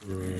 Good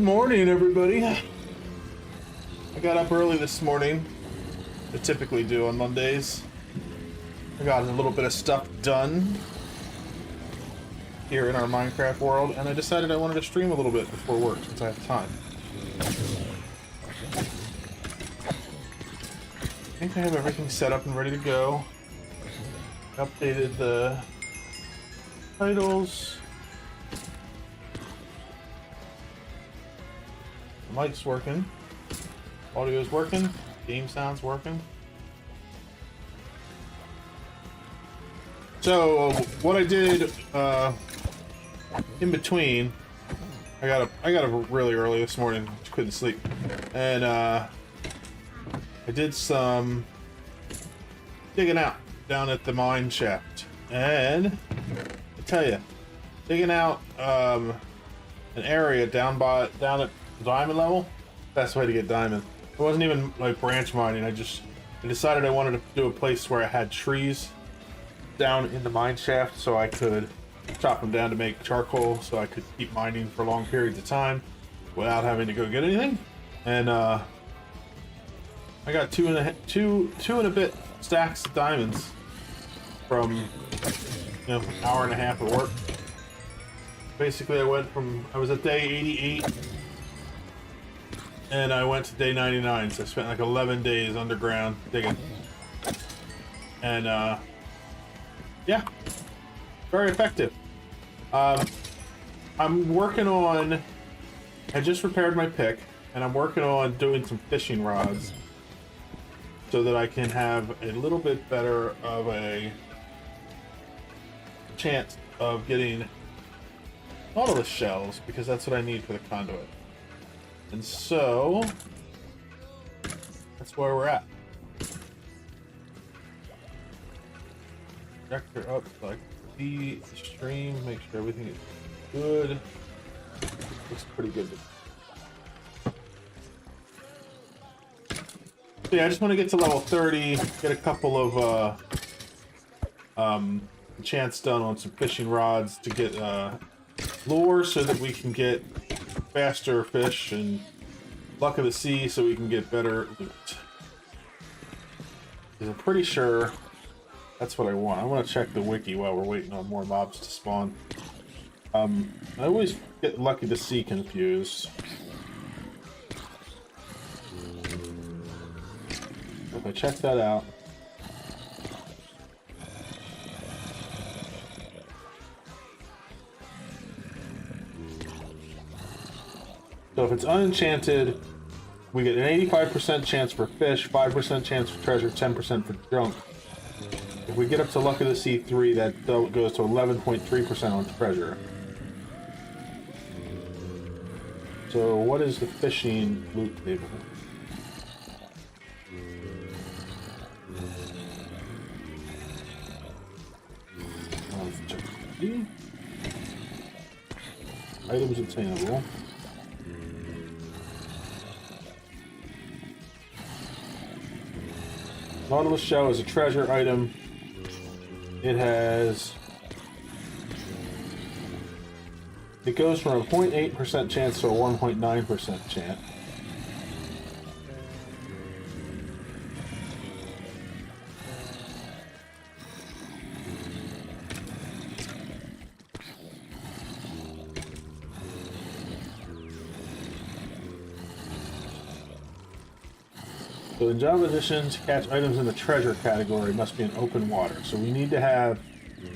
morning, everybody. I got up early this morning. I typically do on Mondays. I got a little bit of stuff done here in our Minecraft world, and I decided I wanted to stream a little bit before work since I have time. I think I have everything set up and ready to go. Updated the titles. The mic's working. Audio's working. Game sound's working. So what I did in between, I got up really early this morning. Couldn't sleep, and I did some digging out down at the mine shaft. And I tell you, digging out an area down at diamond level, best way to get diamond. It wasn't even like branch mining. I decided I wanted to do a place where I had trees down in the mine shaft so I could chop them down to make charcoal, so I could keep mining for long periods of time without having to go get anything. And I got two and a bit stacks of diamonds from an hour and a half of work. Basically, I was at day 88 and I went to day 99, so I spent like 11 days underground digging. And yeah, very effective. I'm working on, I just repaired my pick, and I'm working on doing some fishing rods so that I can have a little bit better of a chance of getting nautilus shells, because that's what I need for the conduit. And so that's where we're at. Projector up so I can see the stream, make sure everything is good. Looks pretty good. So yeah, I just want to get to level 30, get a couple of chance done on some fishing rods to get lure so that we can get faster fish, and luck of the sea so we can get better loot. Because I'm pretty sure that's what I want. I want to check the wiki while we're waiting on more mobs to spawn. I always get lucky to see confused. If I check that out. So if it's unenchanted, we get an 85% chance for fish, 5% chance for treasure, 10% for junk. If we get up to luck of the sea 3, that goes to 11.3% on treasure. So what is the fishing loot table? Items attainable. Nautilus shell is a treasure item. It has... It goes from a 0.8% chance to a 1.9% chance. So in Java Edition, to catch items in the treasure category must be in open water. So we need to have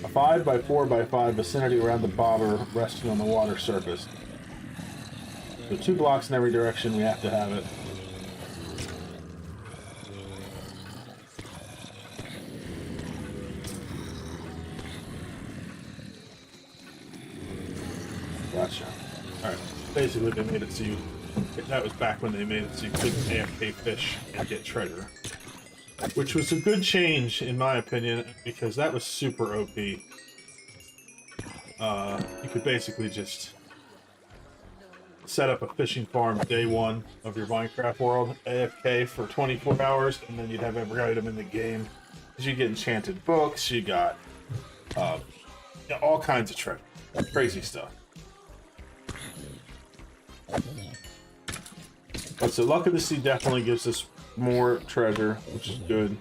a 5x4x5 vicinity around the bobber resting on the water surface. So 2 blocks in every direction, we have to have it. Gotcha. Alright, basically they made it so you... That was back when they made it so you couldn't AFK fish and get treasure. Which was a good change, in my opinion, because that was super OP. You could basically just set up a fishing farm day one of your Minecraft world, AFK for 24 hours, and then you'd have every item in the game. Because you get enchanted books, you got all kinds of treasure. Crazy stuff. But so Luck of the Sea definitely gives us more treasure, which is good.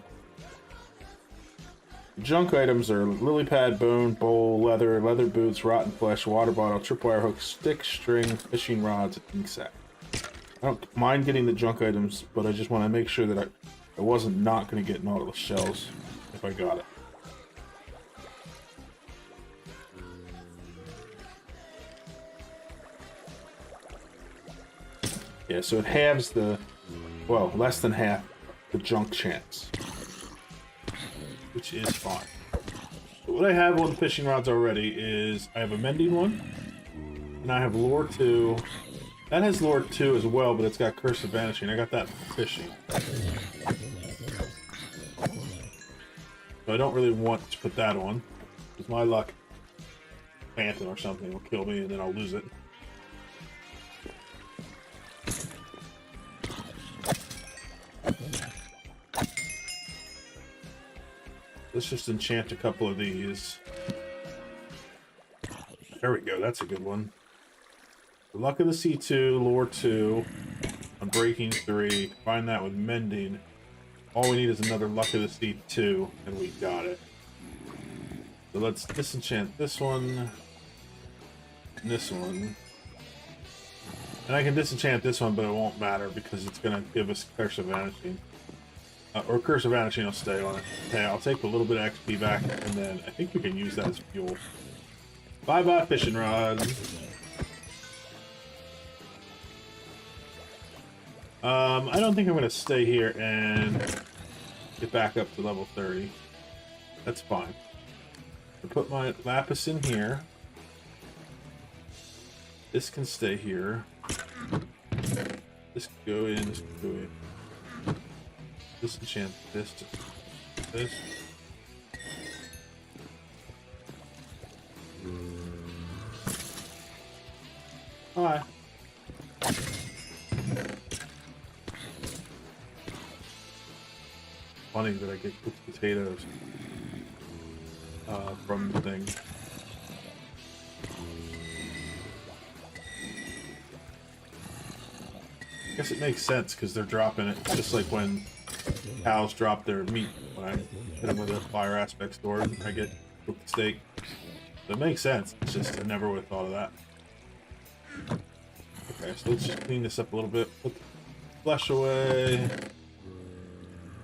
Junk items are lily pad, bone, bowl, leather, leather boots, rotten flesh, water bottle, tripwire hook, stick, string, fishing rods, and ink sack. I don't mind getting the junk items, but I just want to make sure that I wasn't not going to get Nautilus shells if I got it. Yeah, so it halves the, well, less than half the junk chance, which is fine. But what I have on the fishing rods already is I have a mending one, and I have lure 2. That has lure 2 as well, but it's got Curse of Vanishing. I got that for fishing. So I don't really want to put that on, because my luck, phantom or something will kill me, and then I'll lose it. Let's just enchant a couple of these. There we go, that's a good one. Luck of the Sea 2, Lure 2, Unbreaking 3, combine that with Mending. All we need is another Luck of the Sea 2, and we got it. So let's disenchant this one, and this one. And I can disenchant this one, but it won't matter because it's going to give us Curse of Vanishing. Or Curse of Vanishing will stay on it. Okay, I'll take a little bit of XP back, and then I think we can use that as fuel. Bye-bye, fishing rod. I don't think I'm going to stay here and get back up to level 30. That's fine. I put my lapis in here. This can stay here. This can go in, this can go in. Disenchant this to this. Hi. Funny that I get cooked potatoes from the thing. I guess it makes sense because they're dropping it just like when cows drop their meat. When I hit them with a fire aspect sword, I get cooked steak. So it makes sense. It's just I never would have thought of that. Okay, so let's just clean this up a little bit. Put the flesh away.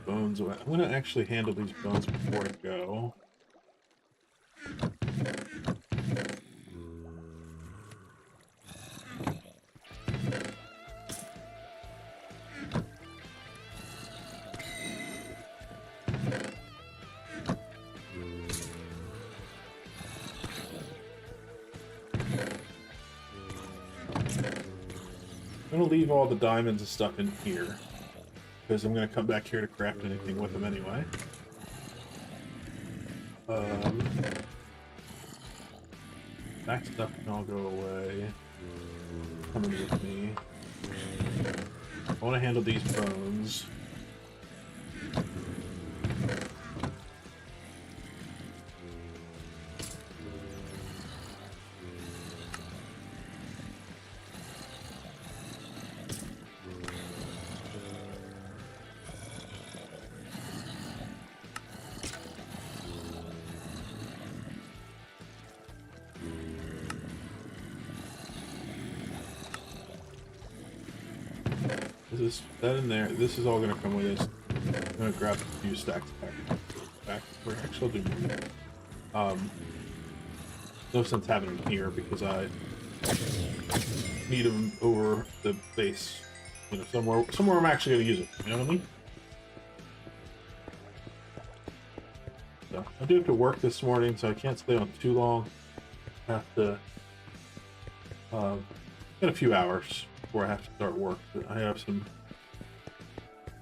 Bones away. I'm going to actually handle these bones before I go. I'm gonna leave all the diamonds and stuff in here because I'm gonna come back here to craft anything with them anyway. That stuff can all go away. Coming with me. I want to handle these bones. That in there. This is all going to come with this. I'm going to grab a few stacks back. Actually, I'll do more. No sense having them here because I need them over the base. You know, somewhere I'm actually going to use it. You know what I mean? So I do have to work this morning, so I can't stay on too long. I have to get a few hours before I have to start work. But I have some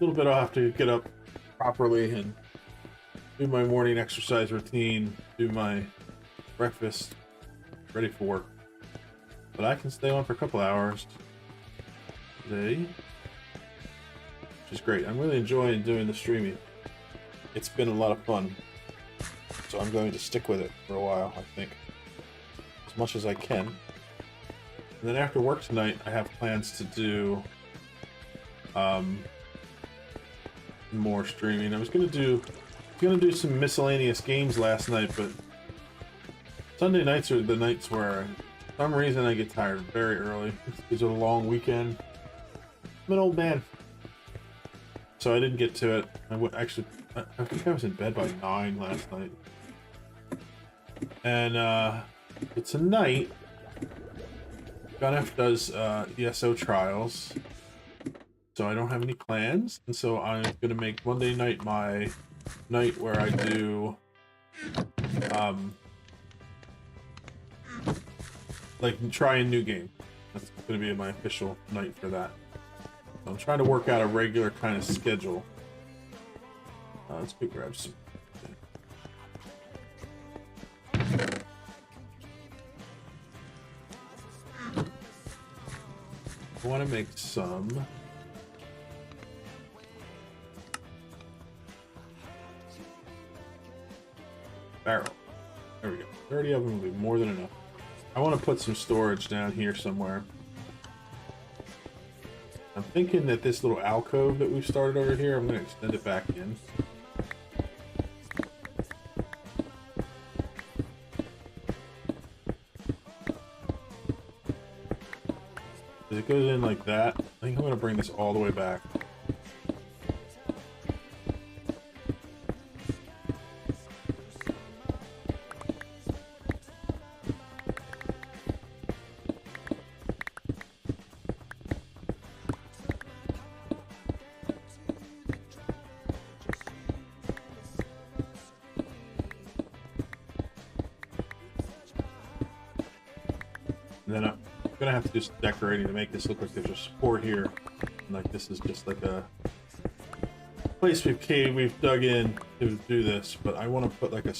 little bit. I'll have to get up properly and do my morning exercise routine, do my breakfast, ready for work. But I can stay on for a couple hours today, which is great. I'm really enjoying doing the streaming. It's been a lot of fun, so I'm going to stick with it for a while, I think, as much as I can. And then after work tonight, I have plans to do more streaming. I was gonna do some miscellaneous games last night, but Sunday nights are the nights where for some reason I get tired very early. It's a long weekend. I'm an old man, so I didn't get to it. I think I was in bed by 9 last night, and tonight Conduit does ESO trials. So I don't have any plans, and so I'm gonna make Monday night my night where I do, like try a new game. That's gonna be my official night for that. So I'm trying to work out a regular kind of schedule. Let's go grab some. I want to make some. Barrel. There we go. 30 of them will be more than enough. I want to put some storage down here somewhere. I'm thinking that this little alcove that we've started over here, I'm going to extend it back in. As it goes in like that, I think I'm going to bring this all the way back. And then I'm gonna have to do some decorating to make this look like there's a support here. And like this is just like a place we've dug in to do this, but I want to put like a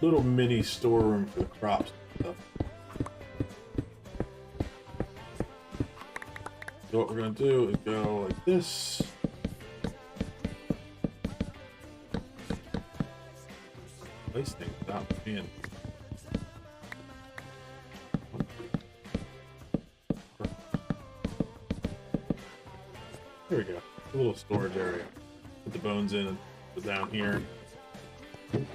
little mini storeroom for the crops and stuff. So what we're gonna do is go like this. Place things without being. There we go. A little storage area. Put the bones in and put down here. And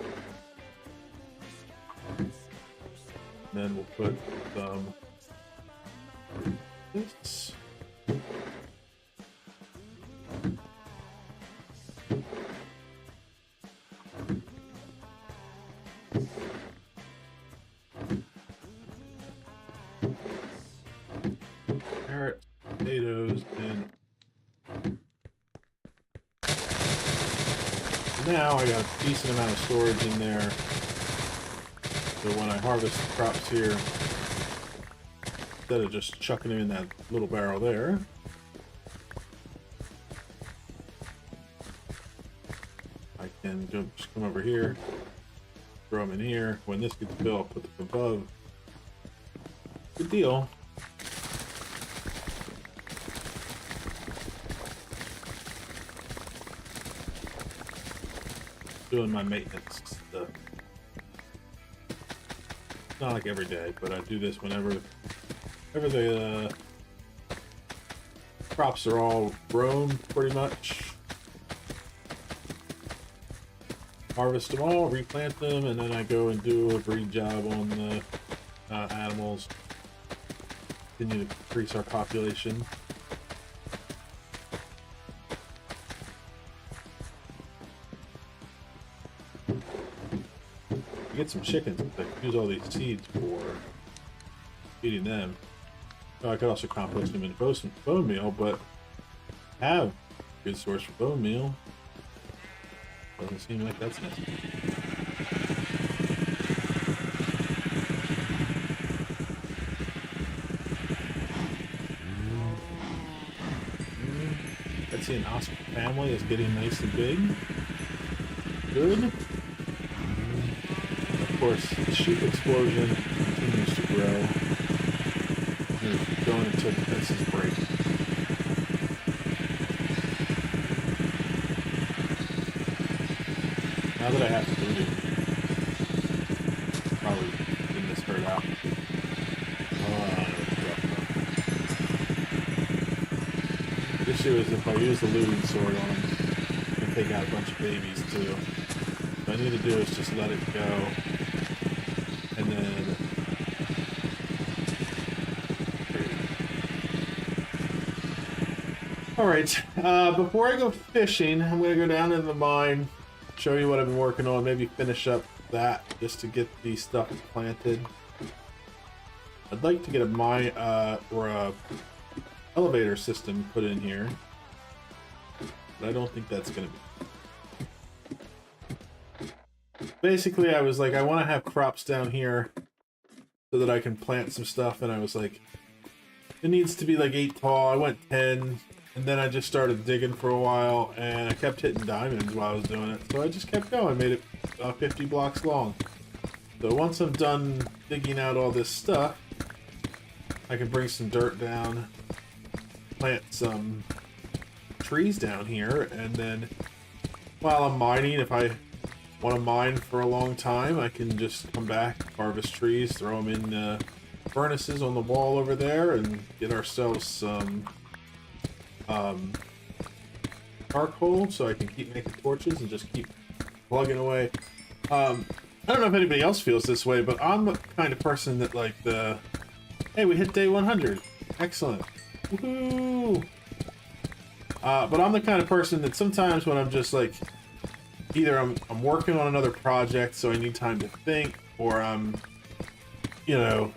then we'll put some this. Carrots, potatoes, and now I got a decent amount of storage in there, so when I harvest the crops here, instead of just chucking them in that little barrel there, can just come over here, throw them in here. When this gets filled, I'll put them above. Good deal. Doing my maintenance stuff. Not like every day, but I do this whenever the crops are all grown, pretty much. Harvest them all, replant them, and then I go and do a breed job on the animals. Continue to increase our population. Get some chickens. I use all these seeds for feeding them. So I could also compost them into bone meal, but have a good source for bone meal. Doesn't seem like that's necessary. Let's see, an osprey family is getting nice and big. Good. Of course, the sheep explosion continues to grow. We're going until the fences break. Now that I have to do it, probably getting this herd out. The issue is if I use the looting sword on them, I can take out a bunch of babies too. What I need to do is just let it go, and then alright, before I go fishing, I'm going to go down into the mine, show you what I've been working on, maybe finish up that just to get the stuff planted. I'd like to get a mine, or a elevator system put in here, but I don't think that's going to be. Basically, I was like, I want to have crops down here so that I can plant some stuff, and I was like, it needs to be like 8 tall. I went 10. And then I just started digging for a while, and I kept hitting diamonds while I was doing it. So I just kept going, made it 50 blocks long. So once I'm done digging out all this stuff, I can bring some dirt down, plant some trees down here, and then while I'm mining, if I want to mine for a long time, I can just come back, harvest trees, throw them in furnaces on the wall over there, and get ourselves some charcoal so I can keep making torches and just keep plugging away. I don't know if anybody else feels this way, but I'm the kind of person that like hey, we hit day 100. Excellent. Woohoo! But I'm the kind of person that sometimes when I'm just like, either I'm working on another project so I need time to think, or I'm, you know,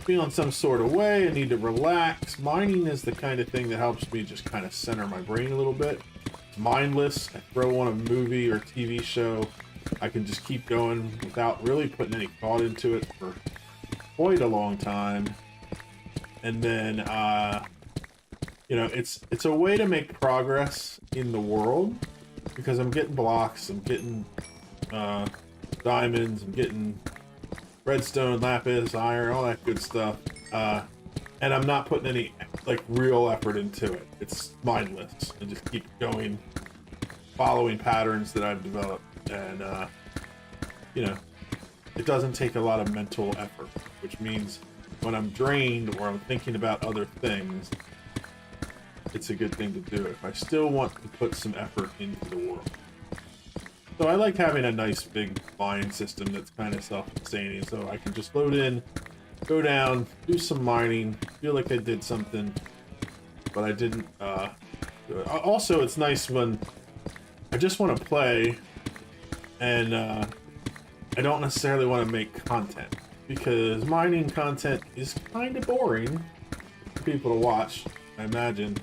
feeling some sort of way, I need to relax. Mining is the kind of thing that helps me just kind of center my brain a little bit. It's mindless. I throw on a movie or TV show, I can just keep going without really putting any thought into it for quite a long time. And then, you know, it's a way to make progress in the world, because I'm getting blocks, I'm getting diamonds, I'm getting redstone, lapis, iron, all that good stuff, and I'm not putting any like real effort into it. It's mindless. I just keep going, following patterns that I've developed, and you know, it doesn't take a lot of mental effort, which means when I'm drained or I'm thinking about other things, it's a good thing to do if I still want to put some effort into the world. So I like having a nice big mine system that's kind of self-sustaining, so I can just load in, go down, do some mining, feel like I did something, but I didn't do it. Also, it's nice when I just want to play, and I don't necessarily want to make content, because mining content is kind of boring for people to watch, I imagine.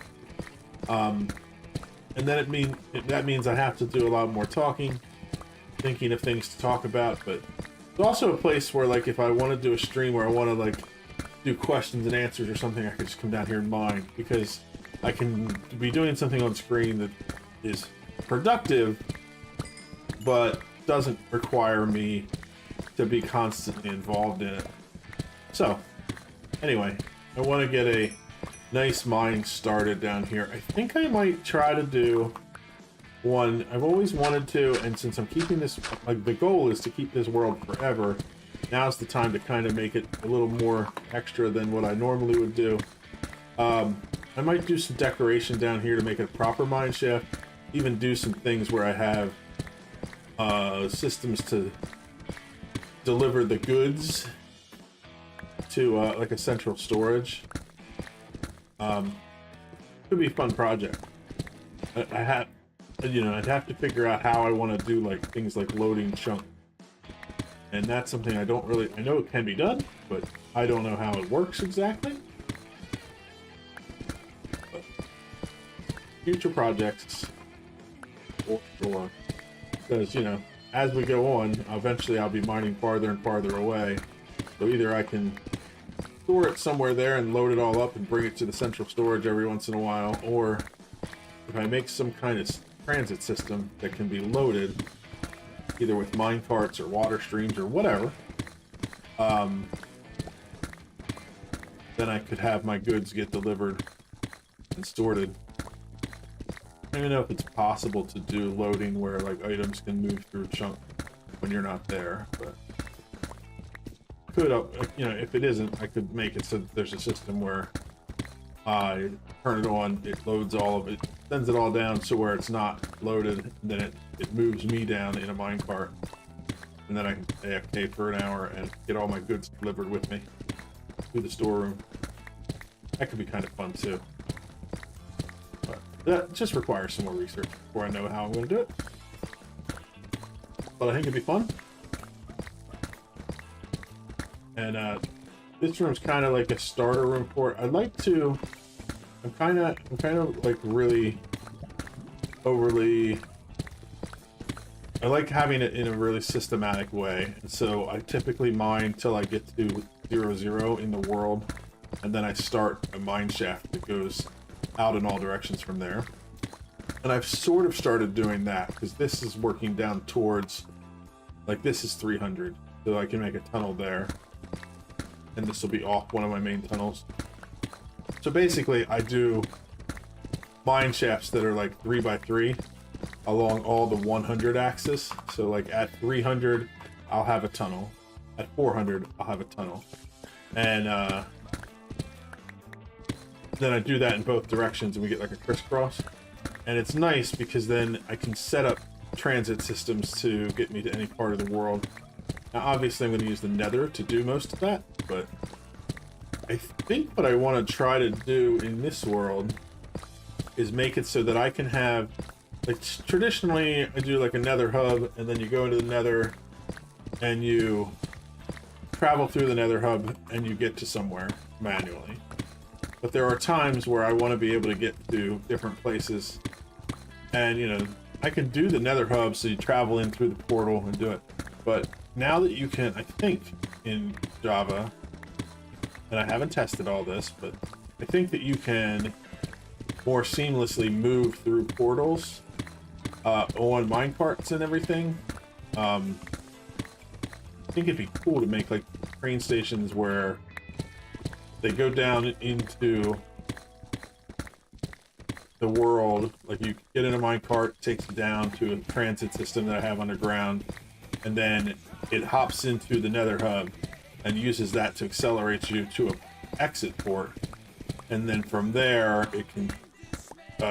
And then that means I have to do a lot more talking, thinking of things to talk about, but it's also a place where, like, if I want to do a stream where I want to, like, do questions and answers or something, I can just come down here and mine, because I can be doing something on screen that is productive, but doesn't require me to be constantly involved in it. So, anyway, I want to get a nice mine started down here. I think I might try to do one. I've always wanted to, and since I'm keeping this, like, the goal is to keep this world forever, now's the time to kind of make it a little more extra than what I normally would do. I might do some decoration down here to make it a proper mine shaft, even do some things where I have systems to deliver the goods to like a central storage. Could be a fun project. I'd have to figure out how I want to do like things like loading chunk, and that's something I don't really. I know it can be done, but I don't know how it works exactly. But future projects, for sure, because as we go on, eventually I'll be mining farther and farther away. So either I can store it somewhere there and load it all up and bring it to the central storage every once in a while, or if I make some kind of transit system that can be loaded either with mine carts or water streams or whatever, then I could have my goods get delivered and stored. I don't even know if it's possible to do loading where like items can move through chunk when you're not there, but could, if it isn't, I could make it so that there's a system where I turn it on, it loads all of it, sends it all down to where it's not loaded, and then it moves me down in a minecart, and then I can AFK for an hour and get all my goods delivered with me to the storeroom. That could be kind of fun too. But that just requires some more research before I know how I'm going to do it. But I think it'd be fun. And this room's kind of like a starter room for it. I'd like to. I'm kind of like really overly. I like having it in a really systematic way, and so I typically mine till I get to 0, in the world, and then I start a mine shaft that goes out in all directions from there. And I've sort of started doing that because this is working down towards, like, this is 300, so I can make a tunnel there. And this will be off one of my main tunnels. So basically, I do mine shafts that are like 3x3 along all the 100 axis. So like at 300, I'll have a tunnel. At 400, I'll have a tunnel. And then I do that in both directions, and we get like a crisscross. And it's nice because then I can set up transit systems to get me to any part of the world. Now, obviously, I'm going to use the nether to do most of that, but I think what I want to try to do in this world is make it so that I can have, like, traditionally, I do like a nether hub, and then you go into the nether, and you travel through the nether hub, and you get to somewhere manually. But there are times where I want to be able to get to different places, and, I can do the nether hub, so you travel in through the portal and do it, but now that you can, I think, in Java, and I haven't tested all this, but I think that you can more seamlessly move through portals on minecarts and everything. I think it'd be cool to make like train stations where they go down into the world, like you get in a minecart, takes you down to a transit system that I have underground, and then it hops into the nether hub and uses that to accelerate you to an exit port, and then from there it can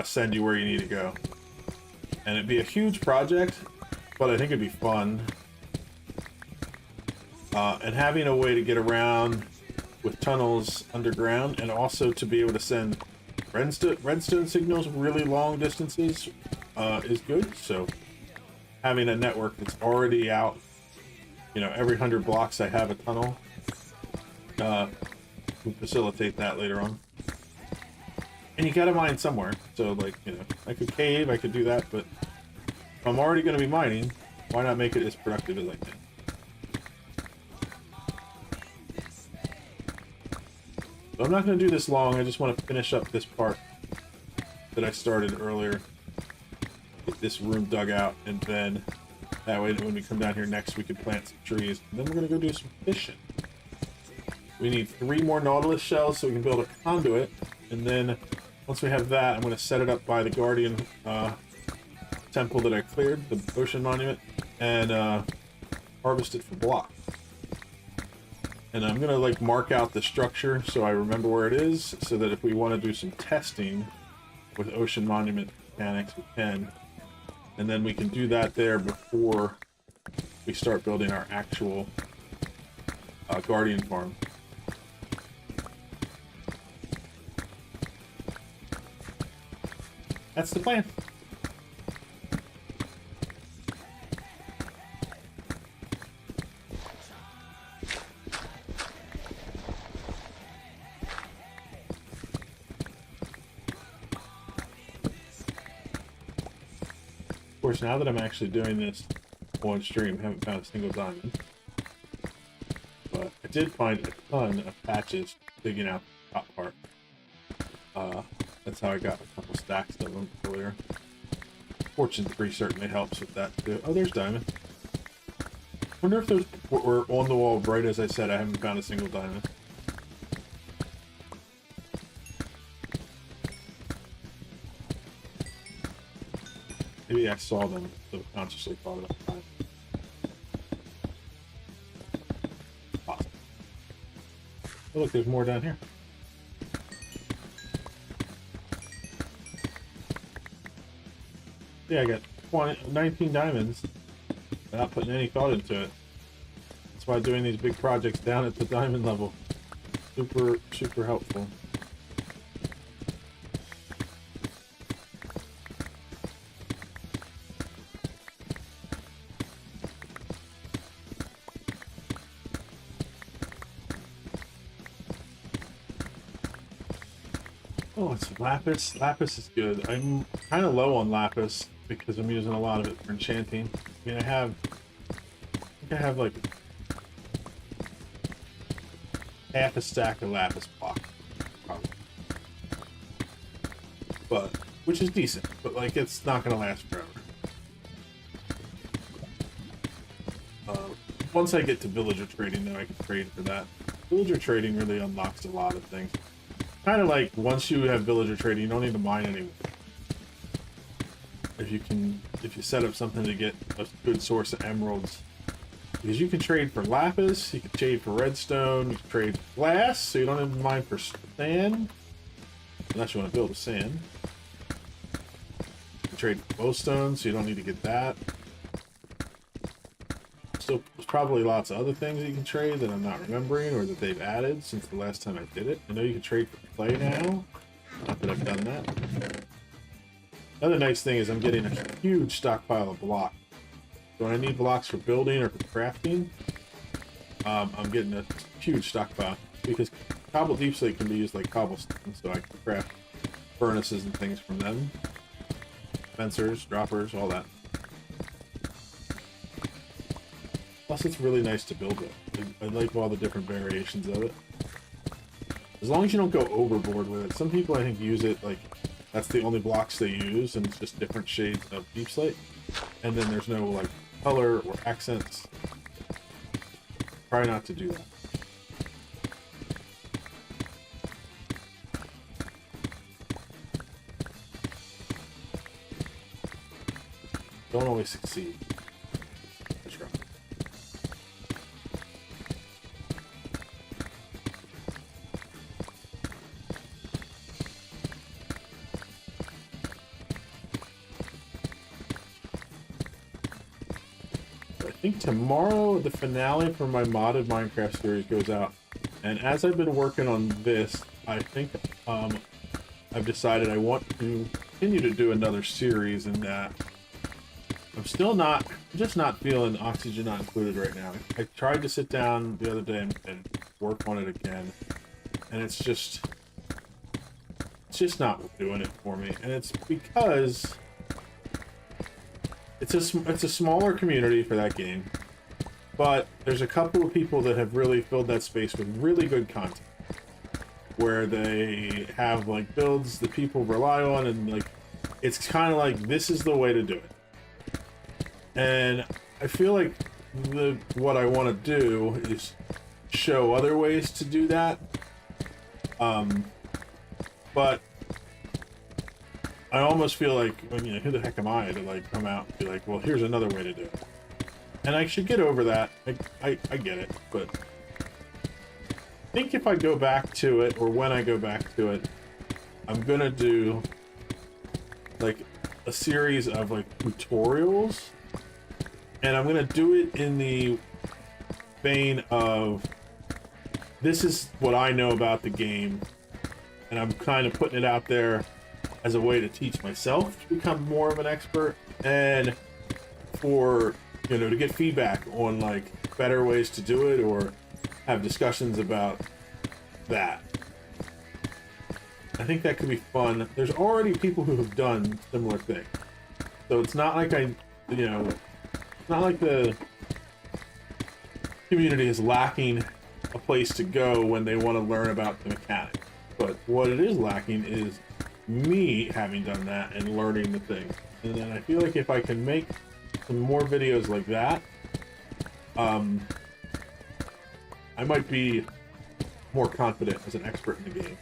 send you where you need to go. And it'd be a huge project, but I think it'd be fun. And having a way to get around with tunnels underground, and also to be able to send redstone signals really long distances is good. So having a network that's already out, every 100 blocks I have a tunnel, will facilitate that later on. And you gotta mine somewhere, so like, I could cave, I could do that, but if I'm already gonna be mining, why not make it as productive as I can? So I'm not gonna do this long, I just want to finish up this part that I started earlier. Get this room dug out, and then That way, when we come down here next, we can plant some trees. And then we're gonna go do some fishing. We need 3 more nautilus shells so we can build a conduit. And then once we have that, I'm gonna set it up by the guardian temple that I cleared, the ocean monument, and harvest it for block. And I'm gonna like mark out the structure so I remember where it is, so that if we want to do some testing with ocean monument mechanics, we can. And then we can do that there before we start building our actual guardian farm. That's the plan. Of course, now that I'm actually doing this on stream, I haven't found a single diamond. But I did find a ton of patches digging out the top part. That's how I got a couple stacks of them earlier. Fortune 3 certainly helps with that too. Oh, there's diamond. Wonder if those were on the wall right as I said. I haven't found a single diamond. Maybe I saw them, so consciously thought about diamond. Awesome. Oh, look, there's more down here. Yeah, I got 19 diamonds without putting any thought into it. That's why doing these big projects down at the diamond level, super, super helpful. Oh, it's lapis. Lapis is good. I'm kind of low on lapis because I'm using a lot of it for enchanting. I mean, I think I have like half a stack of lapis block, probably. But, which is decent, but like it's not gonna last forever. Once I get to villager trading, though, I can trade for that. Villager trading really unlocks a lot of things. Kind of like once you have villager trading, you don't need to mine anymore. If you set up something to get a good source of emeralds, because you can trade for lapis, you can trade for redstone, you can trade for glass, so you don't have to mine for sand, unless you want to build a sand. You can trade for glowstone, so you don't need to get that. Still, there's probably lots of other things that you can trade that I'm not remembering or that they've added since the last time I did it. I know you can trade for clay now. Not that I've done that. Another nice thing is I'm getting a huge stockpile of blocks. So when I need blocks for building or for crafting, I'm getting a huge stockpile because cobble deep slate can be used like cobblestone, so I can craft furnaces and things from them. Fencers, droppers, all that. Plus, it's really nice to build with. I like all the different variations of it. As long as you don't go overboard with it. Some people, I think, use it like that's the only blocks they use, and it's just different shades of deep slate. And then there's no like color or accents. Try not to do that. Don't always succeed. I think tomorrow the finale for my modded Minecraft series goes out, and as I've been working on this, I think I've decided I want to continue to do another series, and that I'm just not feeling Oxygen Not Included right now. I tried to sit down the other day and work on it again, and it's just not doing it for me, and it's because it's a smaller community for that game, but there's a couple of people that have really filled that space with really good content, where they have like builds that people rely on, and like it's kind of like this is the way to do it. And I feel like what I want to do is show other ways to do that. But I almost feel like, well, you know, who the heck am I to like come out and be like, well, here's another way to do it. And I should get over that. I get it, but I think if I go back to it, or when I go back to it, I'm gonna do like a series of like tutorials, and I'm gonna do it in the vein of, this is what I know about the game, and I'm kind of putting it out there as a way to teach myself to become more of an expert, and for, you know, to get feedback on like better ways to do it, or have discussions about that. I think that could be fun. There's already people who have done similar things, so it's not like you know, it's not like the community is lacking a place to go when they want to learn about the mechanics. But what it is lacking is me having done that and learning the thing. And then I feel like if I can make some more videos like that, I might be more confident as an expert in the game.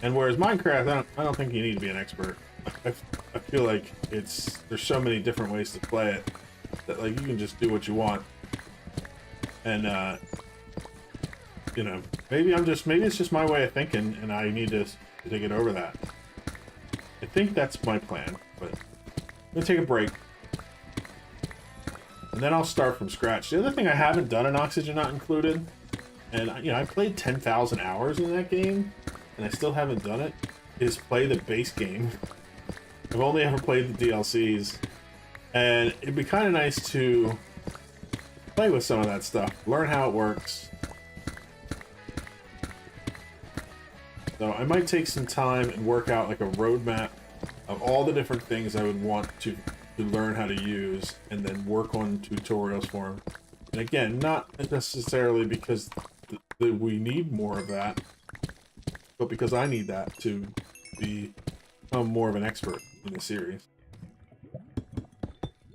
And whereas Minecraft, I don't think you need to be an expert. I feel like there's so many different ways to play it that like you can just do what you want. And you know, maybe it's just my way of thinking, and I need to get over that. I think that's my plan, but I'm gonna take a break, and then I'll start from scratch. The other thing I haven't done in Oxygen Not Included, and you know, I played 10,000 hours in that game, and I still haven't done it, is play the base game. I've only ever played the DLCs, and it'd be kind of nice to play with some of that stuff, learn how it works. So I might take some time and work out like a roadmap of all the different things I would want to learn how to use, and then work on tutorials for them. And again, not necessarily because we need more of that, but because I need that to become more of an expert in the series.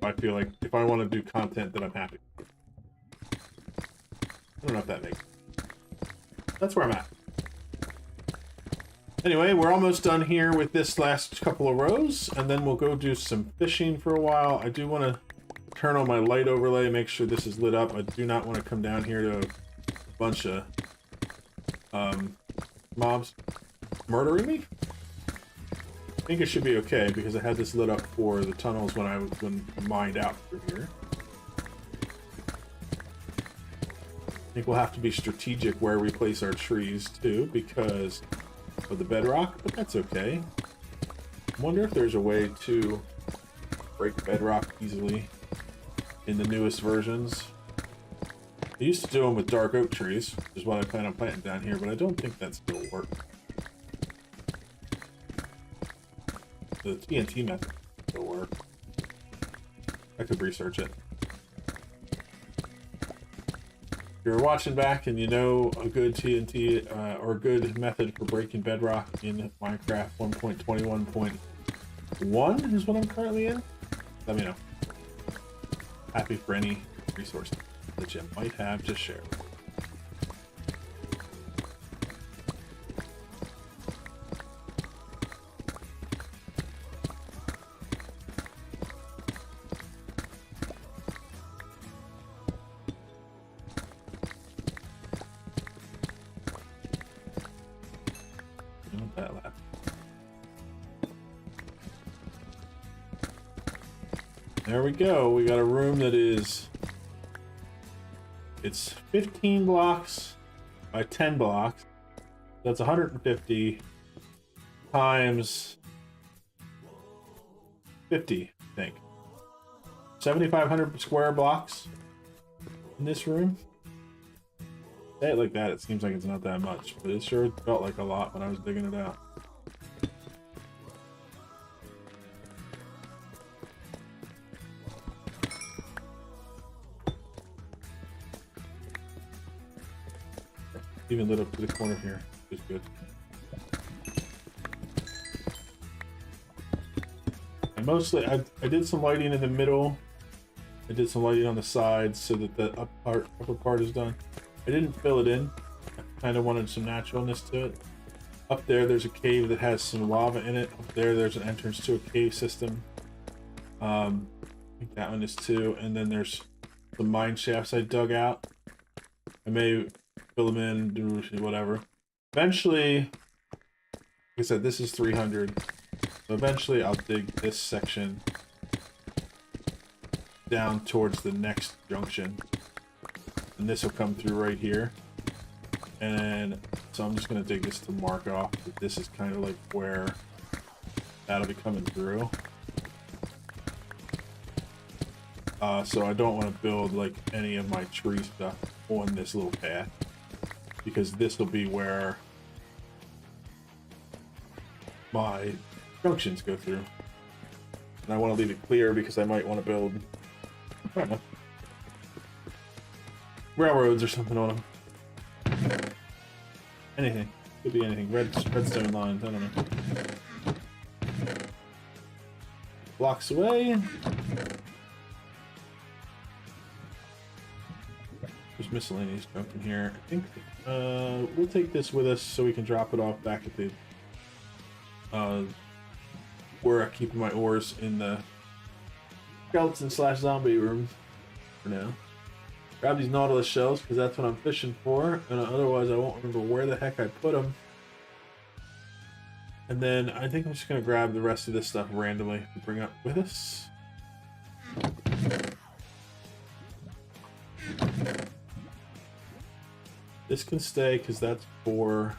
I feel like if I want to do content that I'm happy with. I don't know if that makes sense. That's where I'm at. Anyway, we're almost done here with this last couple of rows, and then we'll go do some fishing for a while. I do want to turn on my light overlay, make sure this is lit up. I do not want to come down here to a bunch of mobs murdering me. I think it should be okay because I had this lit up for the tunnels when I mined out through here. I think we'll have to be strategic where we place our trees too, because of the bedrock, but that's okay. I wonder if there's a way to break bedrock easily in the newest versions. I used to do them with dark oak trees, which is what I plan on planting down here, but I don't think that still works. The TNT method still works. I could research it. If you're watching back and you know a good TNT or a good method for breaking bedrock in Minecraft 1.21.1 is what I'm currently in, let me know. Happy for any resources that you might have to share. There we go. We got a room that is, it's 15 blocks by 10 blocks. That's 150 times 50, I think. 7,500 square blocks in this room. Say it like that, it seems like it's not that much, but it sure felt like a lot when I was digging it out. Even lit up to the corner here, which is good. And mostly, I did some lighting in the middle I did some lighting on the sides so that the upper part is done. I didn't fill it in. I kind of wanted some naturalness to it. Up there, there's a cave that has some lava in it. Up there, there's an entrance to a cave system. I think that one is too. And then there's the mine shafts I dug out. I may fill them in, do whatever. Eventually, like I said, this is 300. So eventually, I'll dig this section down towards the next junction. And this will come through right here. And so I'm just going to dig this to mark off that this is kind of like where that'll be coming through. So I don't want to build like any of my tree stuff on this little path, because this will be where my junctions go through. And I want to leave it clear because I might want to build, I don't know, railroads or something on them. Anything. Could be anything. Redstone lines, I don't know. Blocks away. There's miscellaneous junk in here. I think we'll take this with us so we can drop it off back at the where I keep my ores in the skeleton/zombie room for now. Grab these nautilus shells because that's what I'm fishing for, and otherwise I won't remember where the heck I put them. And then I think I'm just gonna grab the rest of this stuff randomly to bring up with us. This can stay because that's for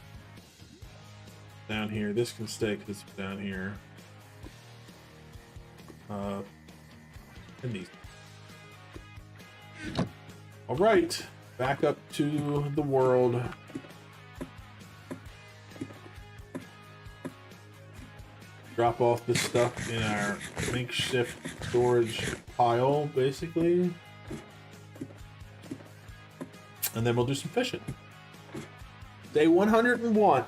down here. This can stay because it's down here. And these. All right, back up to the world. Drop off this stuff in our makeshift storage pile, basically. And then we'll do some fishing. Day 101.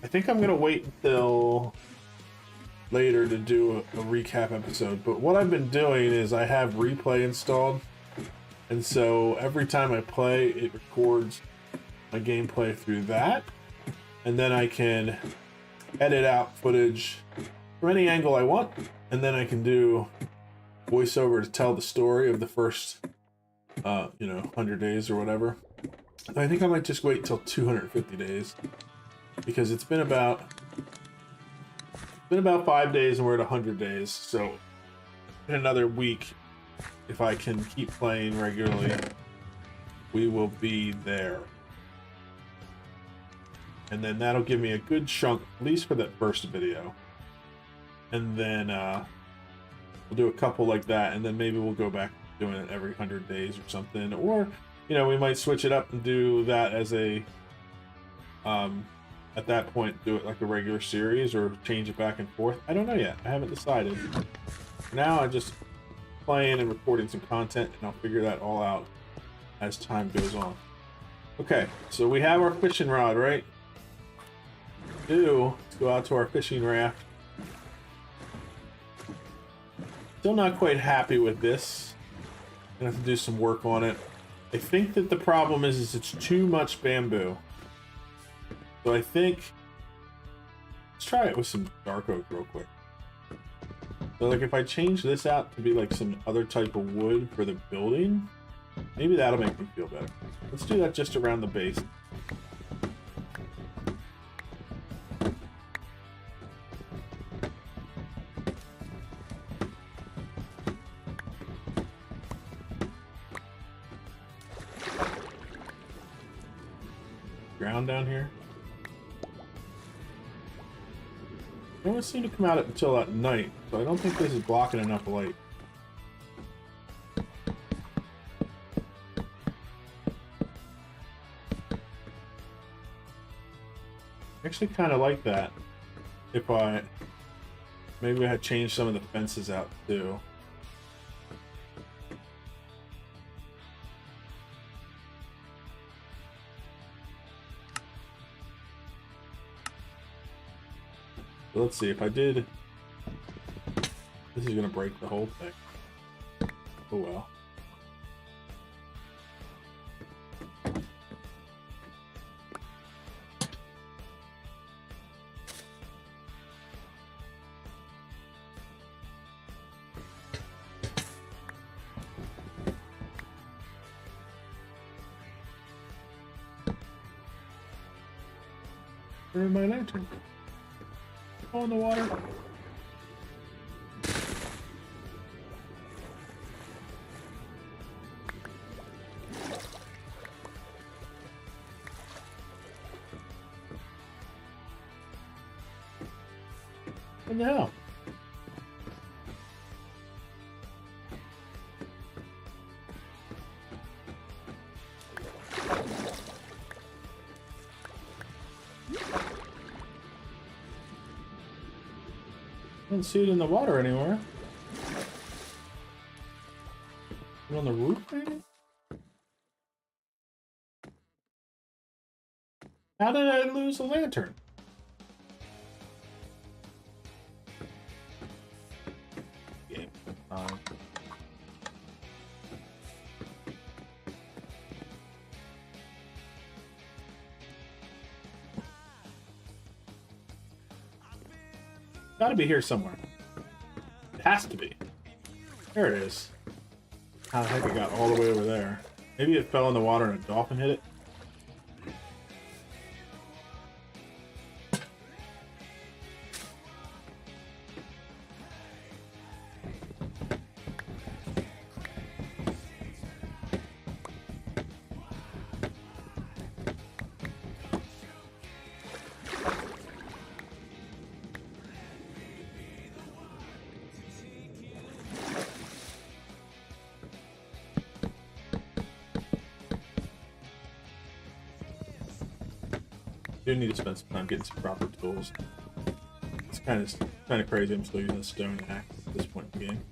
I think I'm gonna wait until later to do a recap episode, but what I've been doing is I have replay installed, and so every time I play, it records my gameplay through that, and then I can edit out footage from any angle I want, and then I can do voiceover to tell the story of the first 100 days or whatever. I think I might just wait till 250 days because it's been about 5 days and we're at 100 days, so in another week, if I can keep playing regularly, we will be there. And then that'll give me a good chunk, at least for that first video. And then we'll do a couple like that, and then maybe we'll go back to doing it every 100 days or something. Or, we might switch it up and do that as a at that point, do it like a regular series or change it back and forth. I don't know yet. I haven't decided. For now, I'm just playing and recording some content, and I'll figure that all out as time goes on. Okay, so we have our fishing rod, right? Let's go out to our fishing raft. Still not quite happy with this. Gonna have to do some work on it. I think that the problem is it's too much bamboo. So I think, let's try it with some dark oak real quick. So like if I change this out to be like some other type of wood for the building, maybe that'll make me feel better. Let's do that just around the base. Ground down here. They don't seem to come out until at night, so I don't think this is blocking enough light. I actually kind of like that. If maybe I had changed some of the fences out too. So let's see if I did This is gonna break the whole thing. Oh well. Where's my lantern? Oh, in the water. What the hell? I don't see it in the water anywhere. Is it on the roof, maybe? How did I lose a lantern? Game. Gotta be here somewhere. It has to be. There it is. How the heck it got all the way over there? Maybe it fell in the water and a dolphin hit it? Do need to spend some time getting some proper tools. It's kind of crazy. I'm still using a stone axe at this point in the game.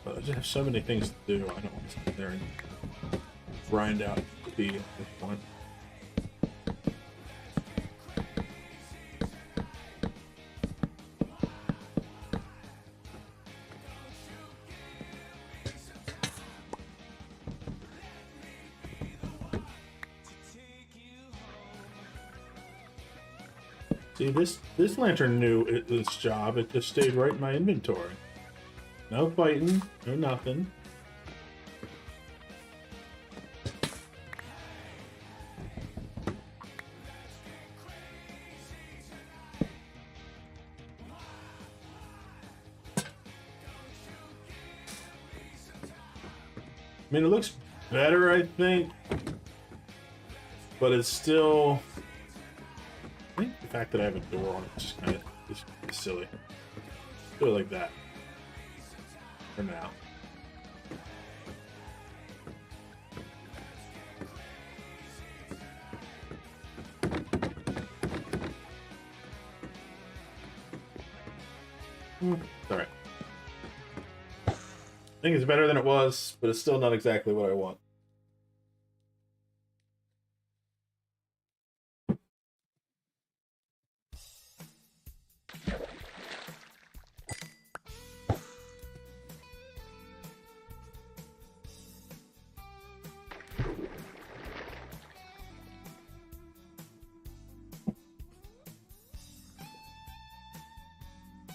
But I just have so many things to do. I don't want to sit there and grind out speed at this point. See, this lantern knew its job. It just stayed right in my inventory. No fighting, no nothing. I mean, it looks better, I think, but it's still... I think the fact that I have a door on it is just kind of is silly. Do it like that. For now. Alright. I think it's better than it was, but it's still not exactly what I want.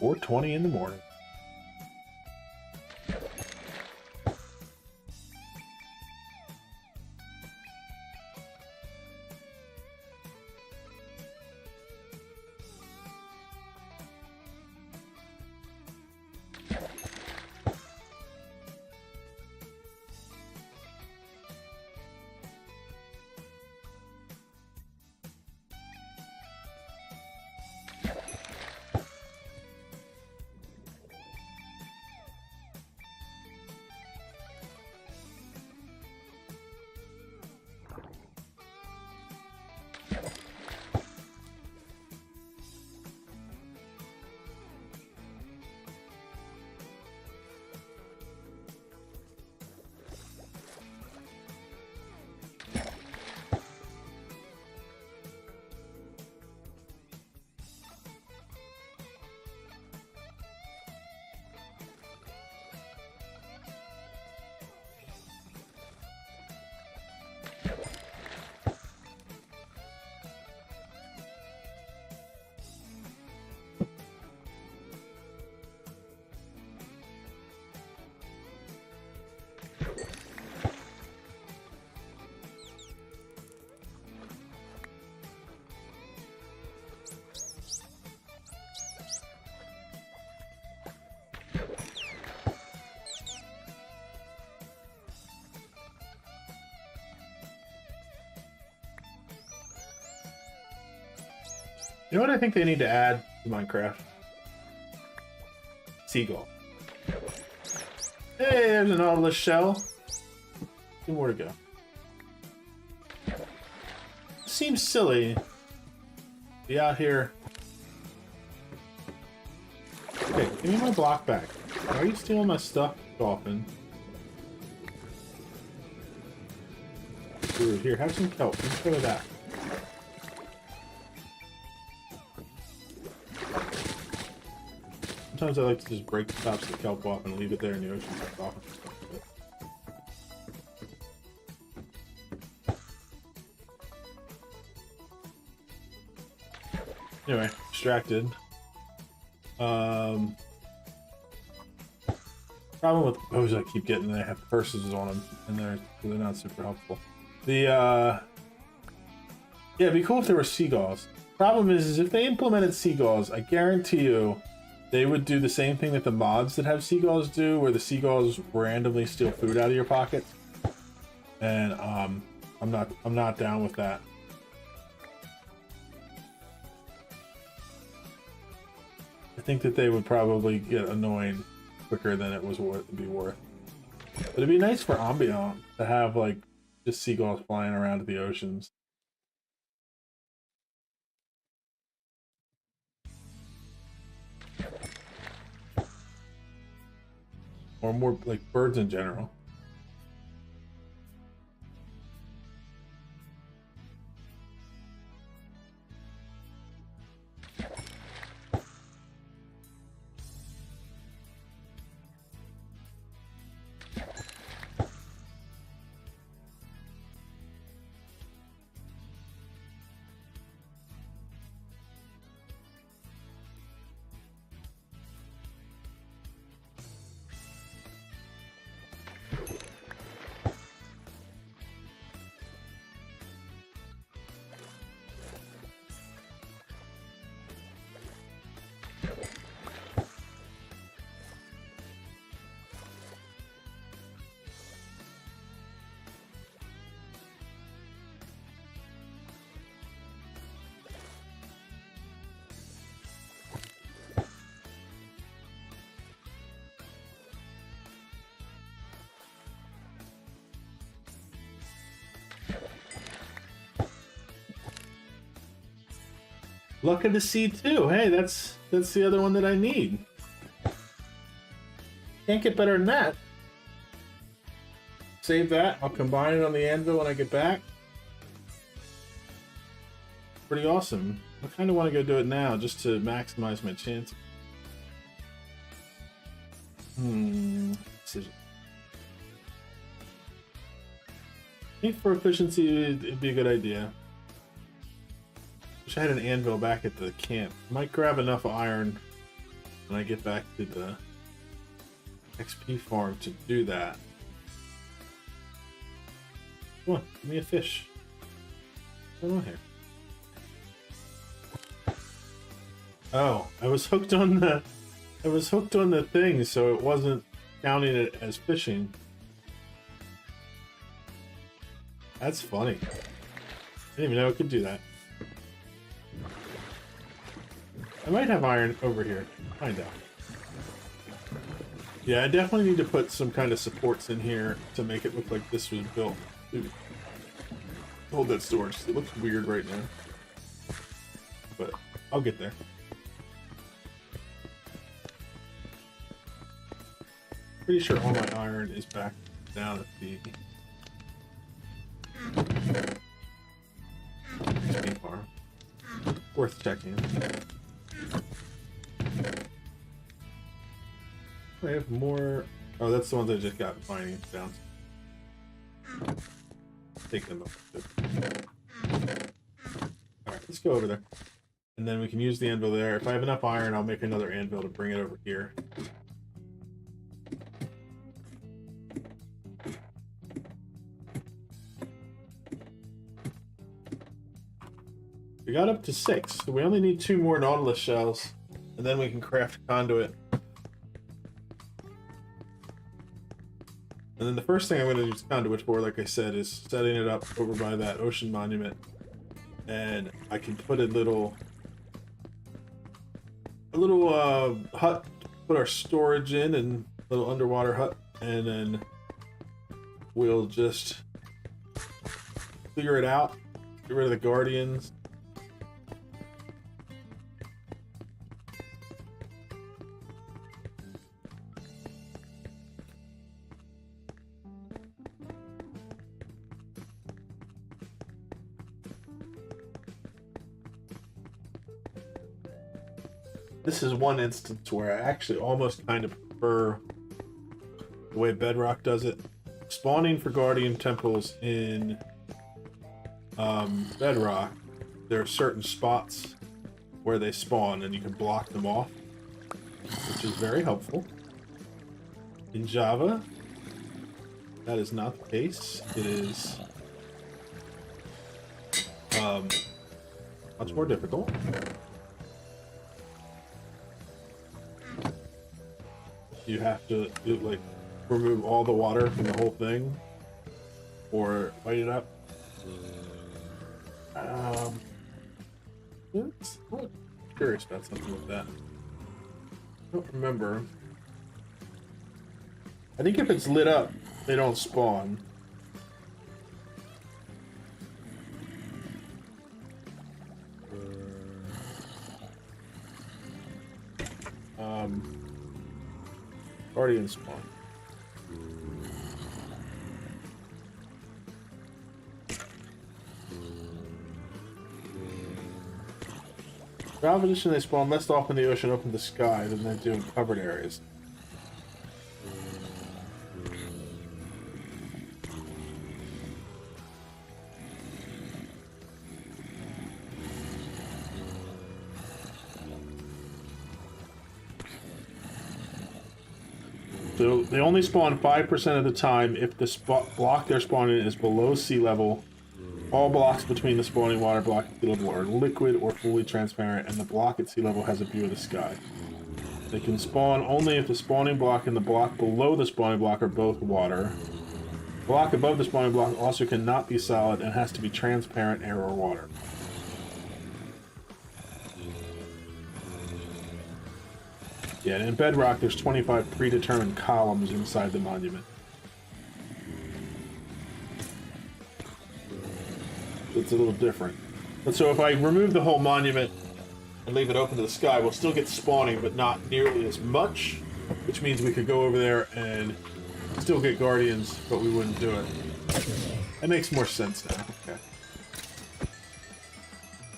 .20 in the morning. You know what I think they need to add to Minecraft? Seagull. Hey, there's a nautilus shell. 2 more to go. Seems silly. Be out here. Okay, give me my block back. Why are you stealing my stuff, dolphin? Dude, here, have some kelp. Let's go with that. Sometimes I like to just break the tops of the kelp off and leave it there in the ocean so dolphins can stuff with it. Anyway, distracted. Problem with those I keep getting, they have curses on them, and they're not super helpful. The yeah, it'd be cool if there were seagulls. Problem is if they implemented seagulls, I guarantee you, they would do the same thing that the mods that have seagulls do, where the seagulls randomly steal food out of your pockets. And I'm not down with that. I think that they would probably get annoying quicker than it was worth to be worth. But it'd be nice for ambient to have like just seagulls flying around the oceans. Or more like birds in general. Luck of the Sea too. Hey, that's the other one that I need. Can't get better than that. Save that. I'll combine it on the anvil when I get back. Pretty awesome. I kind of want to go do it now just to maximize my chances. Decision. I think for efficiency, it'd be a good idea. Wish I had an anvil back at the camp. Might grab enough iron when I get back to the XP farm to do that. Come on, give me a fish. What's going on here? Oh, I was hooked on the thing, so it wasn't counting it as fishing. That's funny. I didn't even know it could do that. I might have iron over here. Find out. Yeah, I definitely need to put some kind of supports in here to make it look like this was built. Dude. Hold that storage. It looks weird right now. But I'll get there. Pretty sure all my iron is back down at the XP farm. Worth checking. I have more. Oh, that's the ones I just got mining down. Take them up. Alright, let's go over there. And then we can use the anvil there. If I have enough iron, I'll make another anvil to bring it over here. We got up to 6, so we only need 2 more nautilus shells, and then we can craft conduit. And then the first thing I'm going to use conduit for, like I said, is setting it up over by that ocean monument. And I can put a little a little hut to put our storage in, and a little underwater hut, and then we'll just figure it out. Get rid of the guardians. This is one instance where I actually almost kind of prefer the way Bedrock does it. Spawning for Guardian Temples in Bedrock, there are certain spots where they spawn and you can block them off, which is very helpful. In Java, that is not the case. It is much more difficult. You have to like remove all the water from the whole thing, or light it up. I'm curious about something like that. I don't remember. I think if it's lit up, they don't spawn. Guardian spawn. Valve edition, they spawn less often in the ocean, open the sky than they do in covered areas. So they only spawn 5% of the time if the block they're spawning in is below sea level. All blocks between the spawning water block and sea level are liquid or fully transparent, and the block at sea level has a view of the sky. They can spawn only if the spawning block and the block below the spawning block are both water. The block above the spawning block also cannot be solid and has to be transparent air or water. Yeah, and in Bedrock, there's 25 predetermined columns inside the monument. It's a little different. But so if I remove the whole monument and leave it open to the sky, we'll still get spawning, but not nearly as much, which means we could go over there and still get guardians, but we wouldn't do it. That makes more sense now. Okay.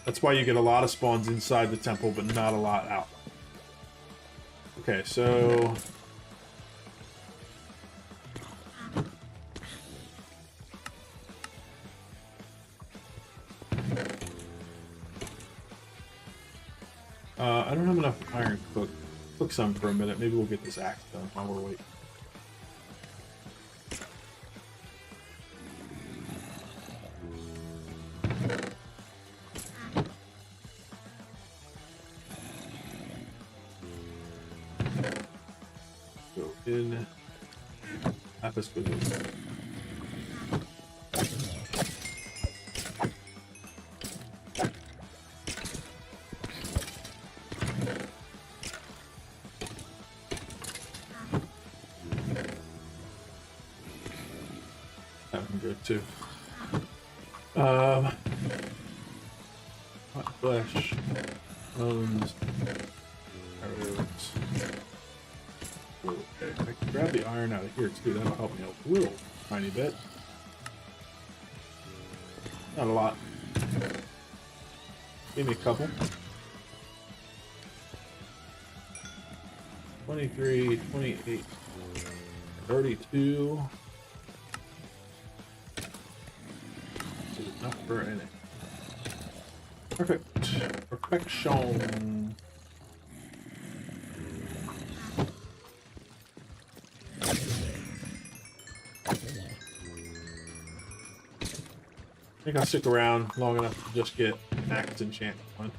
That's why you get a lot of spawns inside the temple, but not a lot out. Okay, so I don't have enough iron to cook some for a minute. Maybe we'll get this axe done while we're waiting. Go in. Lapis lazuli. That can go too. Hot flesh, bones, arrows. Okay, I can grab the iron out of here too. That'll help me out a little tiny bit. Not a lot. Give me a couple. 23, 28, 32. Enough for in it. Perfect. Perfection. I think I'll stick around long enough to just get axe enchantment one.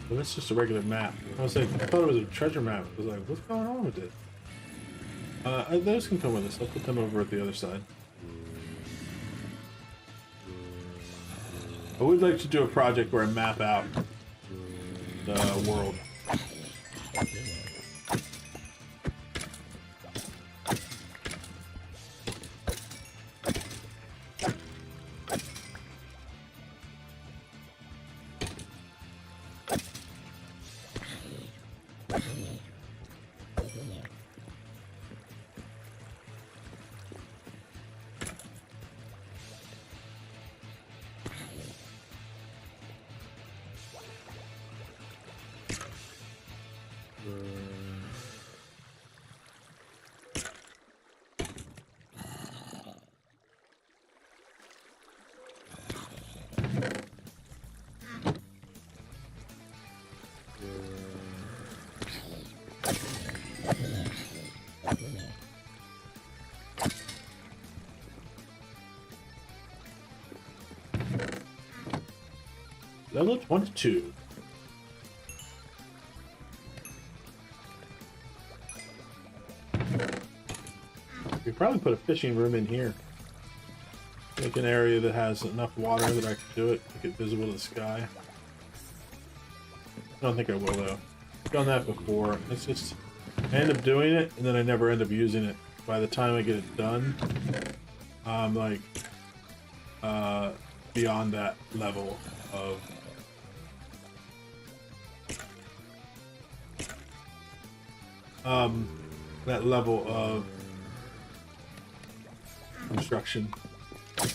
But it's just a regular map. I was like, I thought it was a treasure map. I was like, what's going on with it? Those can come with us. I'll put them over at the other side. I would like to do a project where I map out the world. Level 22. We probably put a fishing room in here. Make an area that has enough water that I can do it. Make it visible to the sky. I don't think I will though. I've done that before. It's just I end up doing it and then I never end up using it. By the time I get it done, I'm like beyond that level of construction. I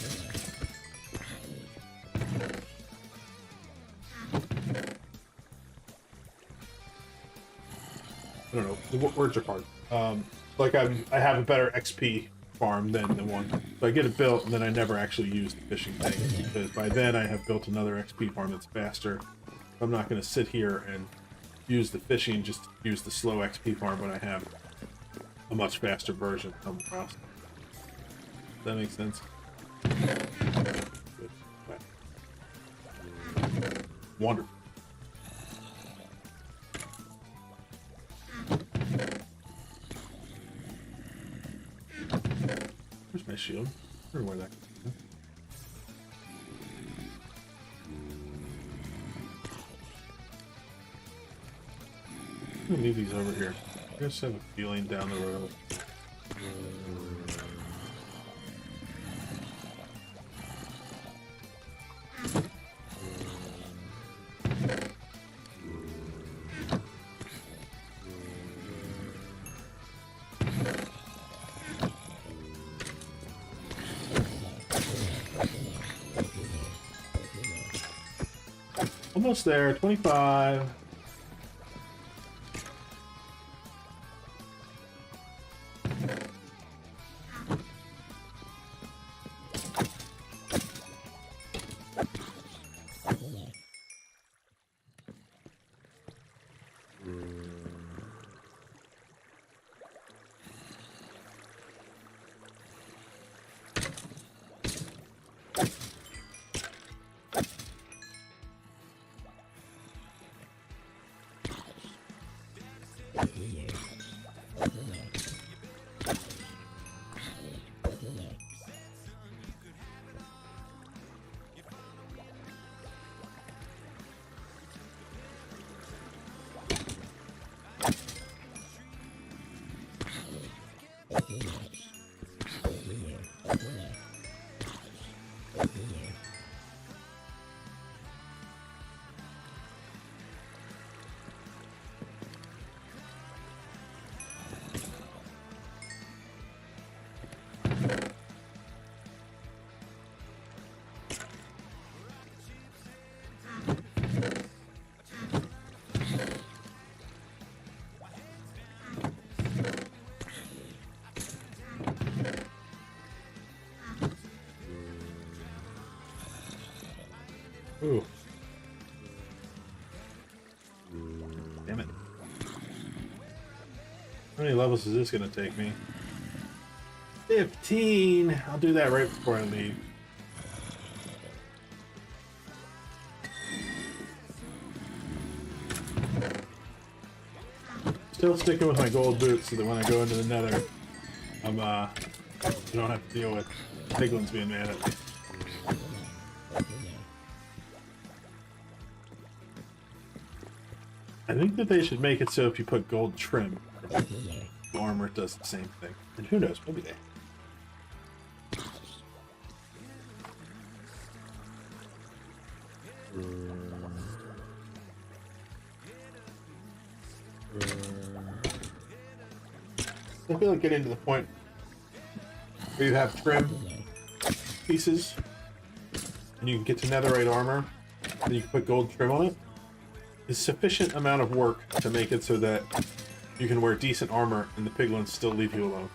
don't know. The words are hard. Like I have a better XP farm than the one. So I get it built, and then I never actually use the fishing thing because by then I have built another XP farm that's faster. I'm not going to sit here and use the fishing, just use the slow XP farm when I have a much faster version somewhere else. Does that make sense? Good. Okay. Wonderful. Where's my shield? I don't know where that goes. I'm gonna leave these over here. I just have a feeling down the road. Almost there, 25. Ooh. Damn it. How many levels is this going to take me? 15! I'll do that right before I leave. Still sticking with my gold boots so that when I go into the nether, I don't have to deal with piglins being mad at me. I think that they should make it so if you put gold trim, the armor does the same thing. And who knows, maybe they. I feel like getting to the point where you have trim pieces and you can get to netherite armor and you can put gold trim on it is sufficient amount of work to make it so that you can wear decent armor and the piglins still leave you alone.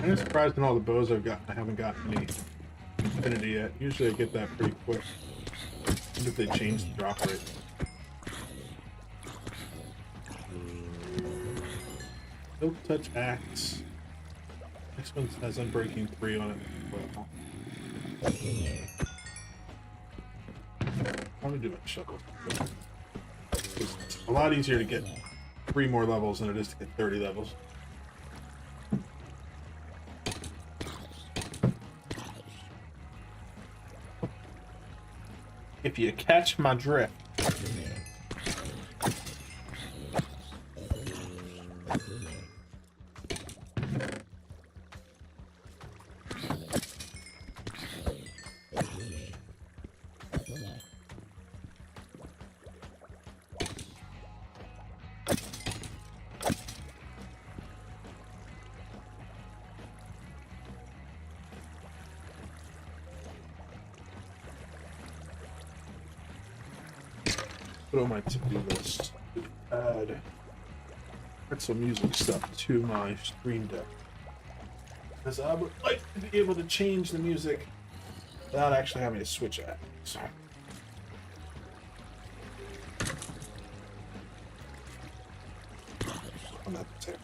I'm surprised in all the bows I've gotten, I haven't gotten any infinity yet. Usually I get that pretty quick. I wonder if they changed the drop rate. Silk Touch Axe. Next one has Unbreaking 3 on it as well. Probably do a shovel. It's a lot easier to get 3 more levels than it is to get 30 levels. If you catch my drift. Put on my to-do list. Add some music stuff to my stream deck. Because I would like to be able to change the music without actually having to switch at. So. I'm not the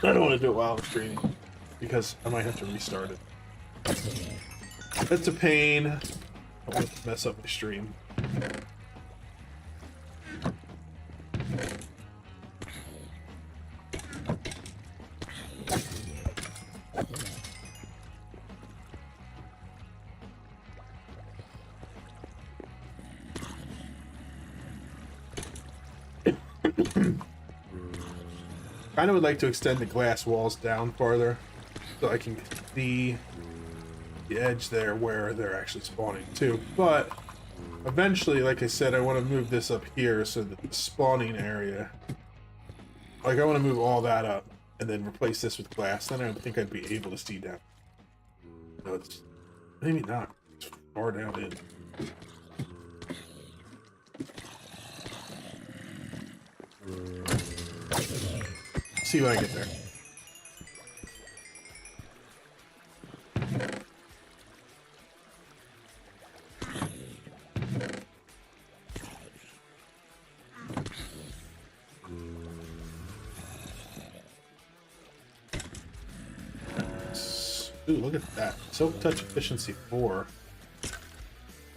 I don't want to do it while I'm streaming because I might have to restart it. That's a pain. I don't want to mess up my stream. Kind of would like to extend the glass walls down farther so I can see the edge there where they're actually spawning too. But eventually, like I said, I want to move this up here so that the spawning area, like I want to move all that up and then replace this with glass. Then I think I'd be able to see down. No, it's maybe not. It's far down in. See when I get there. Ooh, look at that. Silk Touch Efficiency 4.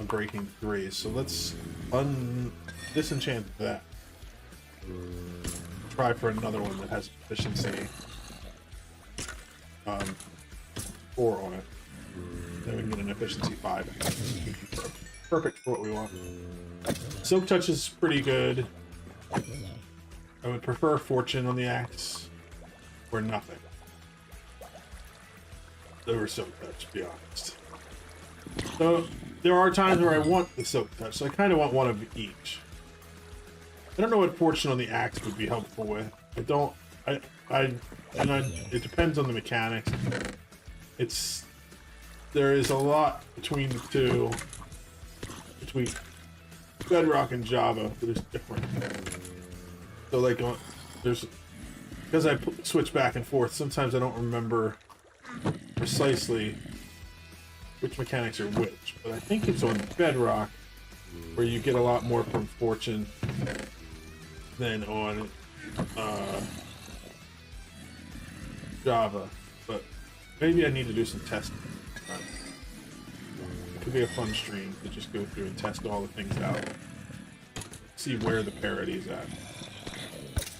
Unbreaking 3. So let's disenchant that. Try for another one that has efficiency 4 on it. Then we can get an efficiency 5. Perfect for what we want. Silk Touch is pretty good. I would prefer Fortune on the axe. or nothing. They were silk touch, to be honest. So there are times where I want the silk touch, so I kind of want one of each. I don't know what fortune on the axe would be helpful with. I don't. It depends on the mechanics. There is a lot between the two, between Bedrock and Java that is different. So like, because I switch back and forth, sometimes I don't remember precisely which mechanics are which, but I think it's on Bedrock where you get a lot more from fortune than on Java, but maybe I need to do some testing. It could be a fun stream to just go through and test all the things out, see where the parity is at.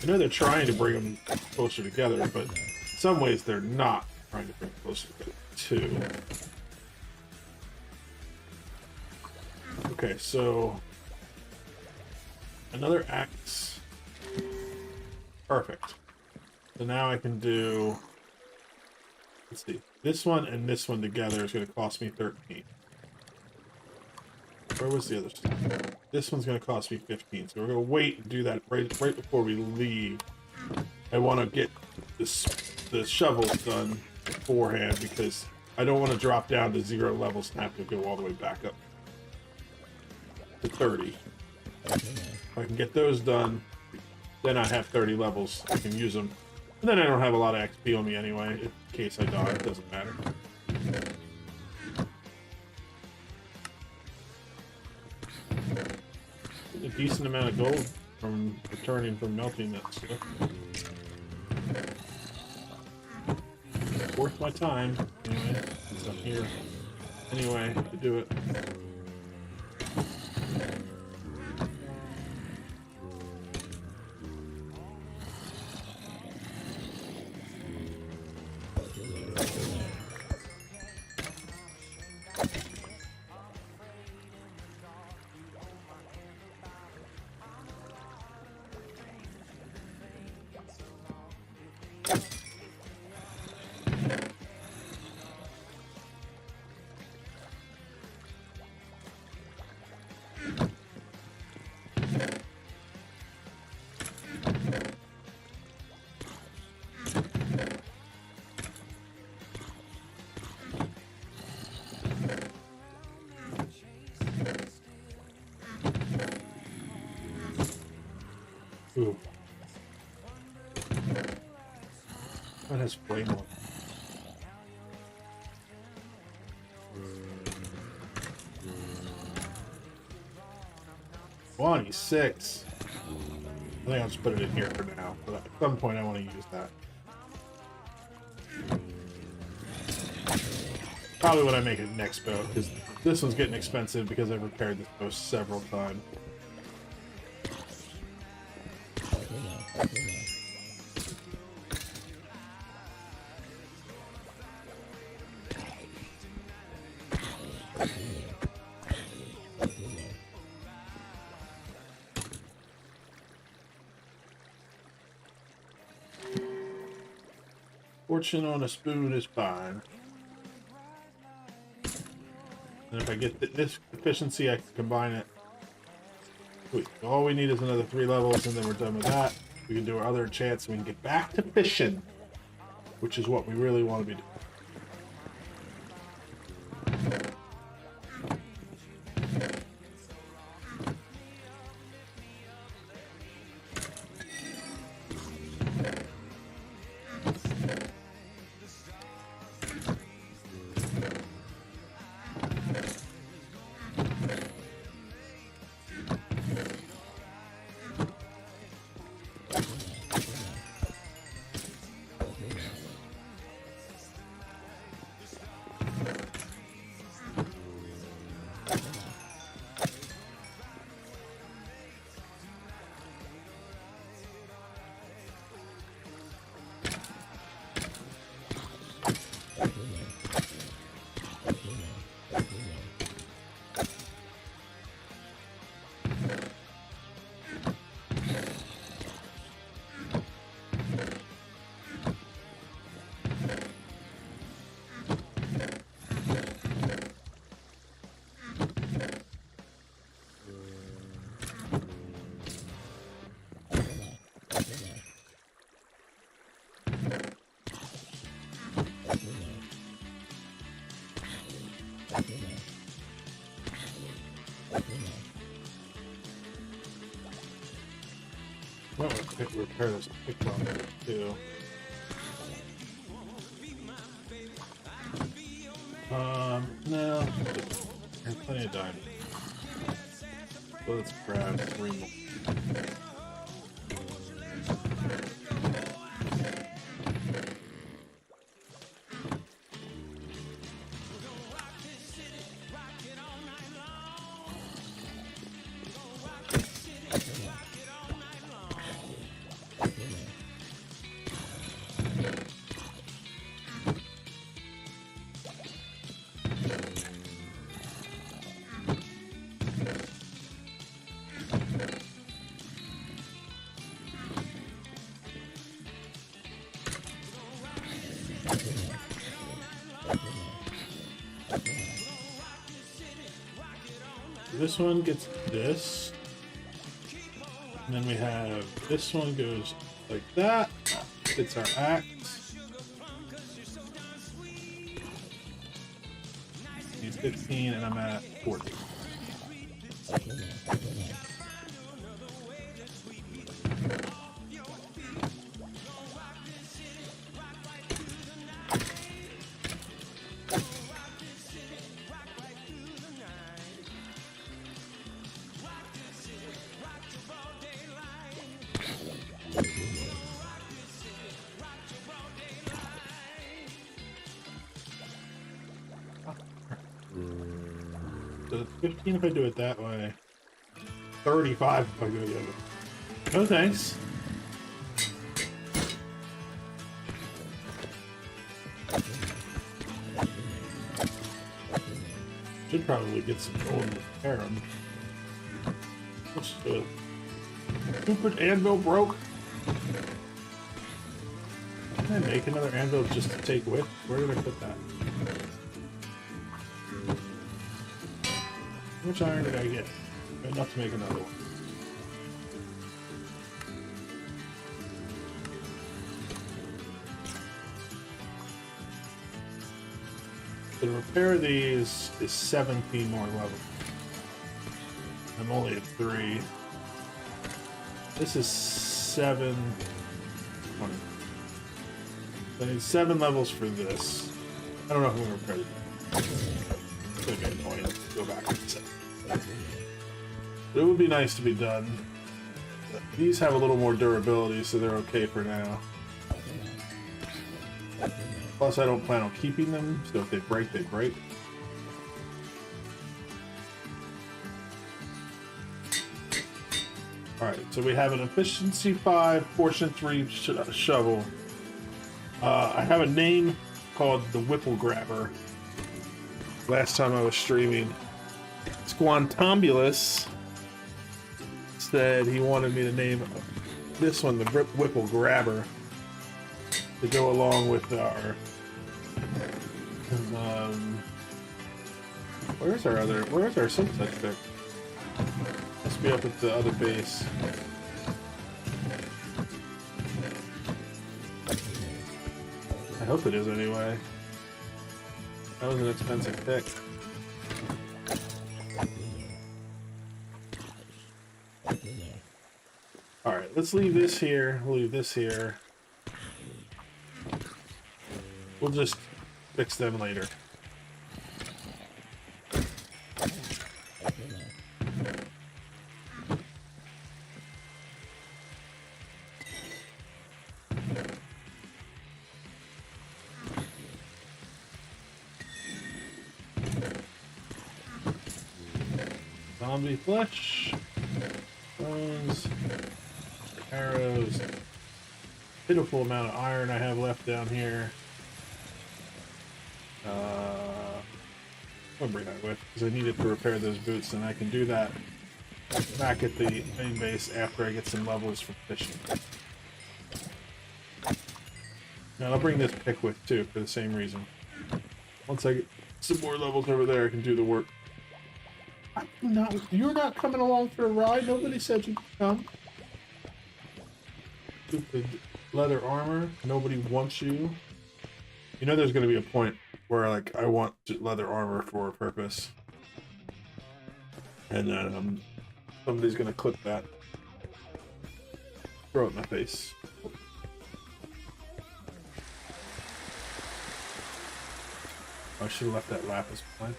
I know they're trying to bring them closer together, but in some ways they're not trying to bring them closer together too. Okay, so another axe. Perfect. So now I can do, let's see, this one and this one together is going to cost me 13. Where was the other stuff? This one's going to cost me 15. So we're going to wait and do that right before we leave. I want to get the shovels done beforehand because I don't want to drop down to 0 levels and have to go all the way back up to 30. If I can get those done, then I have 30 levels. I can use them. And then I don't have a lot of XP on me anyway. In case I die, it doesn't matter. A decent amount of gold from returning from melting that stuff. Worth my time, anyway, since I'm here. Anyway, to do it. Ooh. That has flame on it. 26. I think I'll just put it in here for now, but at some point I want to use that. Probably when I make it next boat, because this one's getting expensive because I've repaired this boat several times. Fortune on a spoon is fine. And if I get this efficiency, I can combine it. Sweet. All we need is another 3 levels, and then we're done with that. We can do our other enchants, and we can get back to fishing, which is what we really want to be doing. I want to repair this pickpocket too. No. There's plenty of diamonds. So let's grab 3 more. This one gets this, and then we have this one goes like that. It's our axe. He's 15 and I'm at 40. So it's 15 if I do it that way. 35 if I go the other way. No thanks. Should probably get some gold and repair them. What's the stupid anvil broke? Can I make another anvil just to take with? Where did I put that? How much iron did I get? Enough to make another one. To repair these is 17 more levels. I'm only at 3. This is 7. 20. I need 7 levels for this. I don't know if I'm going to repair it. It's going to be annoying to go back and set. But it would be nice to be done. These have a little more durability, so they're okay for now. Plus, I don't plan on keeping them, so if they break, they break. Alright, so we have an efficiency 5, portion 3 shovel. I have a name called the Whipple Grabber. Last time I was streaming, Squantombulus said he wanted me to name this one the Whipple Grabber to go along with our where's our sunset pick? Must be up at the other base. I hope it is anyway. That was an expensive pick. Alright, let's leave this here. We'll leave this here. We'll just fix them later. Zombie flesh, bones, arrows, pitiful amount of iron I have left down here. I'll bring that with because I needed to repair those boots, and I can do that back at the main base after I get some levels for fishing. Now I'll bring this pick with too for the same reason. Once I get some more levels over there, I can do the work. You're not coming along for a ride? Nobody said you could come. Stupid leather armor. Nobody wants you. You know there's going to be a point where, like, I want leather armor for a purpose. And then somebody's going to clip that. Throw it in my face. I should have left that lapis behind.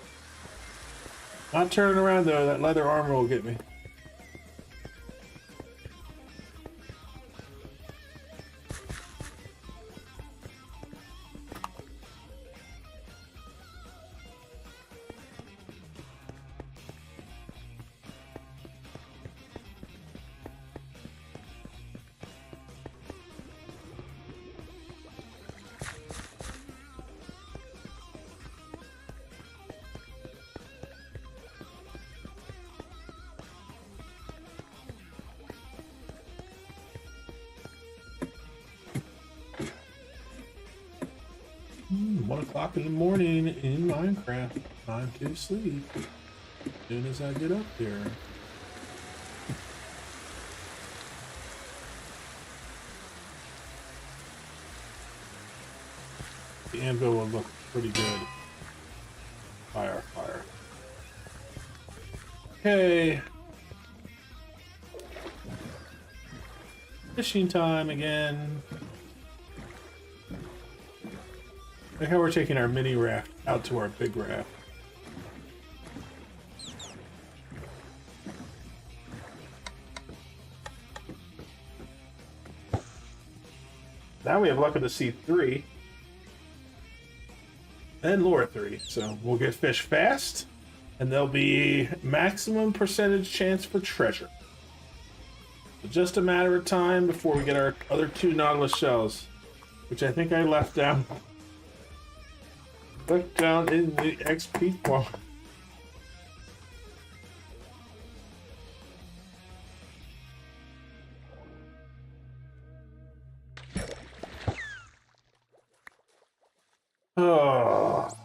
Not turning around though, that leather armor will get me. Mm, 1 o'clock in the morning in Minecraft. Time to sleep. As soon as I get up there. The anvil will look pretty good. Fire, fire. Okay. Fishing time again. Like how we're taking our mini raft out to our big raft. Now we have luck of the sea 3 and lure 3, so we'll get fish fast, and there'll be maximum percentage chance for treasure. So just a matter of time before we get our other 2 nautilus shells, which I think I left down. Look down in the XP farm. Oh.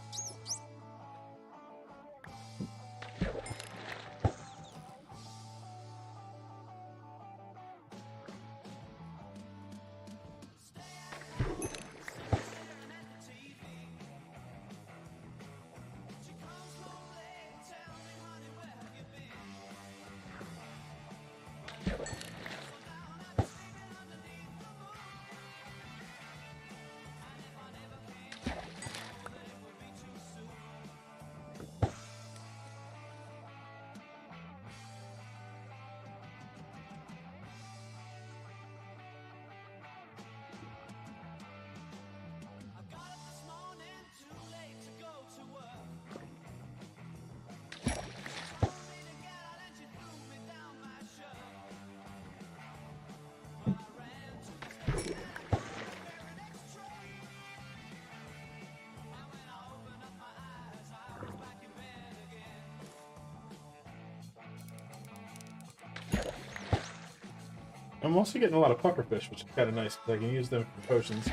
I'm also getting a lot of pufferfish, which is kind of nice because I can use them for potions.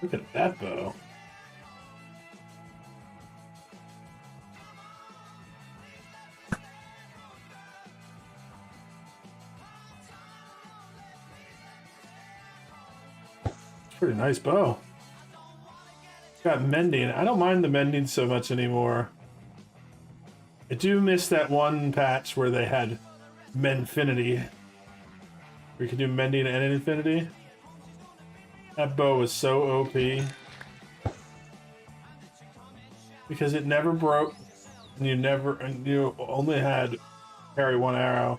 Look at that bow. It's a pretty nice bow. It's got mending. I don't mind the mending so much anymore. I do miss that one patch where they had Menfinity. Where you could do mending and infinity. That bow was so OP. Because it never broke. And you only had carry 1 arrow.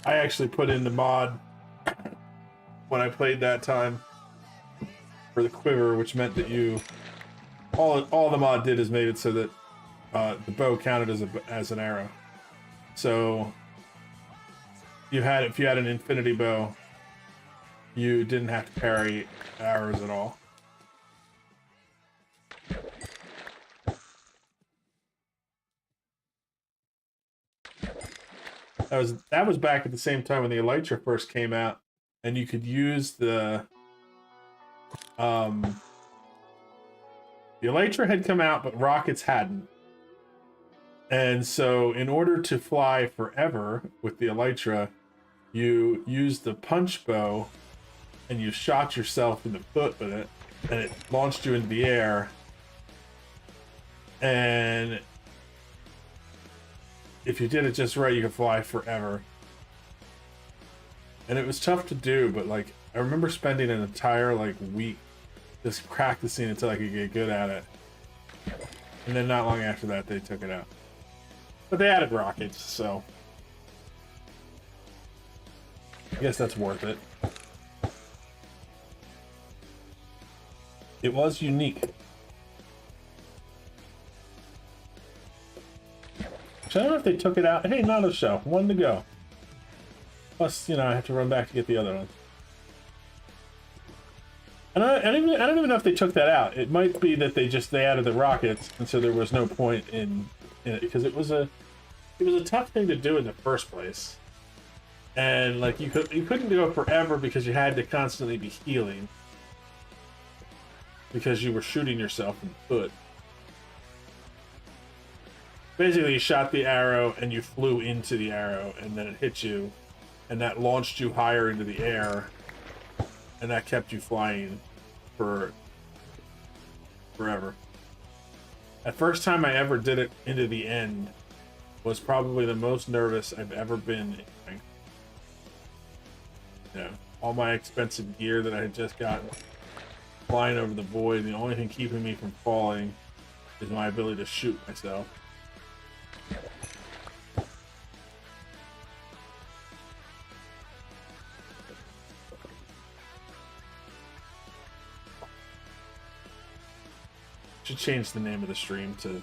I actually put in the mod when I played that time for the quiver, which meant that you all the mod did is made it so that the bow counted as an arrow. So if you had an infinity bow, you didn't have to parry arrows at all. That was back at the same time when the elytra first came out, and you could use the elytra had come out, but rockets hadn't. And so in order to fly forever with the elytra, you use the punch bow and you shot yourself in the foot with it, and it launched you into the air. And if you did it just right, you could fly forever. And it was tough to do, but like I remember spending an entire like week just practicing until I could get good at it. And then not long after that, they took it out. But they added rockets, so I guess that's worth it. It was unique. So I don't know if they took it out. Hey, not a show. One to go. Plus, you know, I have to run back to get the other one. And I don't even know if they took that out. It might be that they added the rockets, and so there was no point in it, because it was a tough thing to do in the first place. And like you couldn't go forever because you had to constantly be healing, because you were shooting yourself in the foot. Basically, you shot the arrow and you flew into the arrow, and then it hit you, and that launched you higher into the air, and that kept you flying for forever. That first time I ever did it into the end was probably the most nervous I've ever been in. You know, all my expensive gear that I had just gotten flying over the void, the only thing keeping me from falling is my ability to shoot myself. Should change the name of the stream to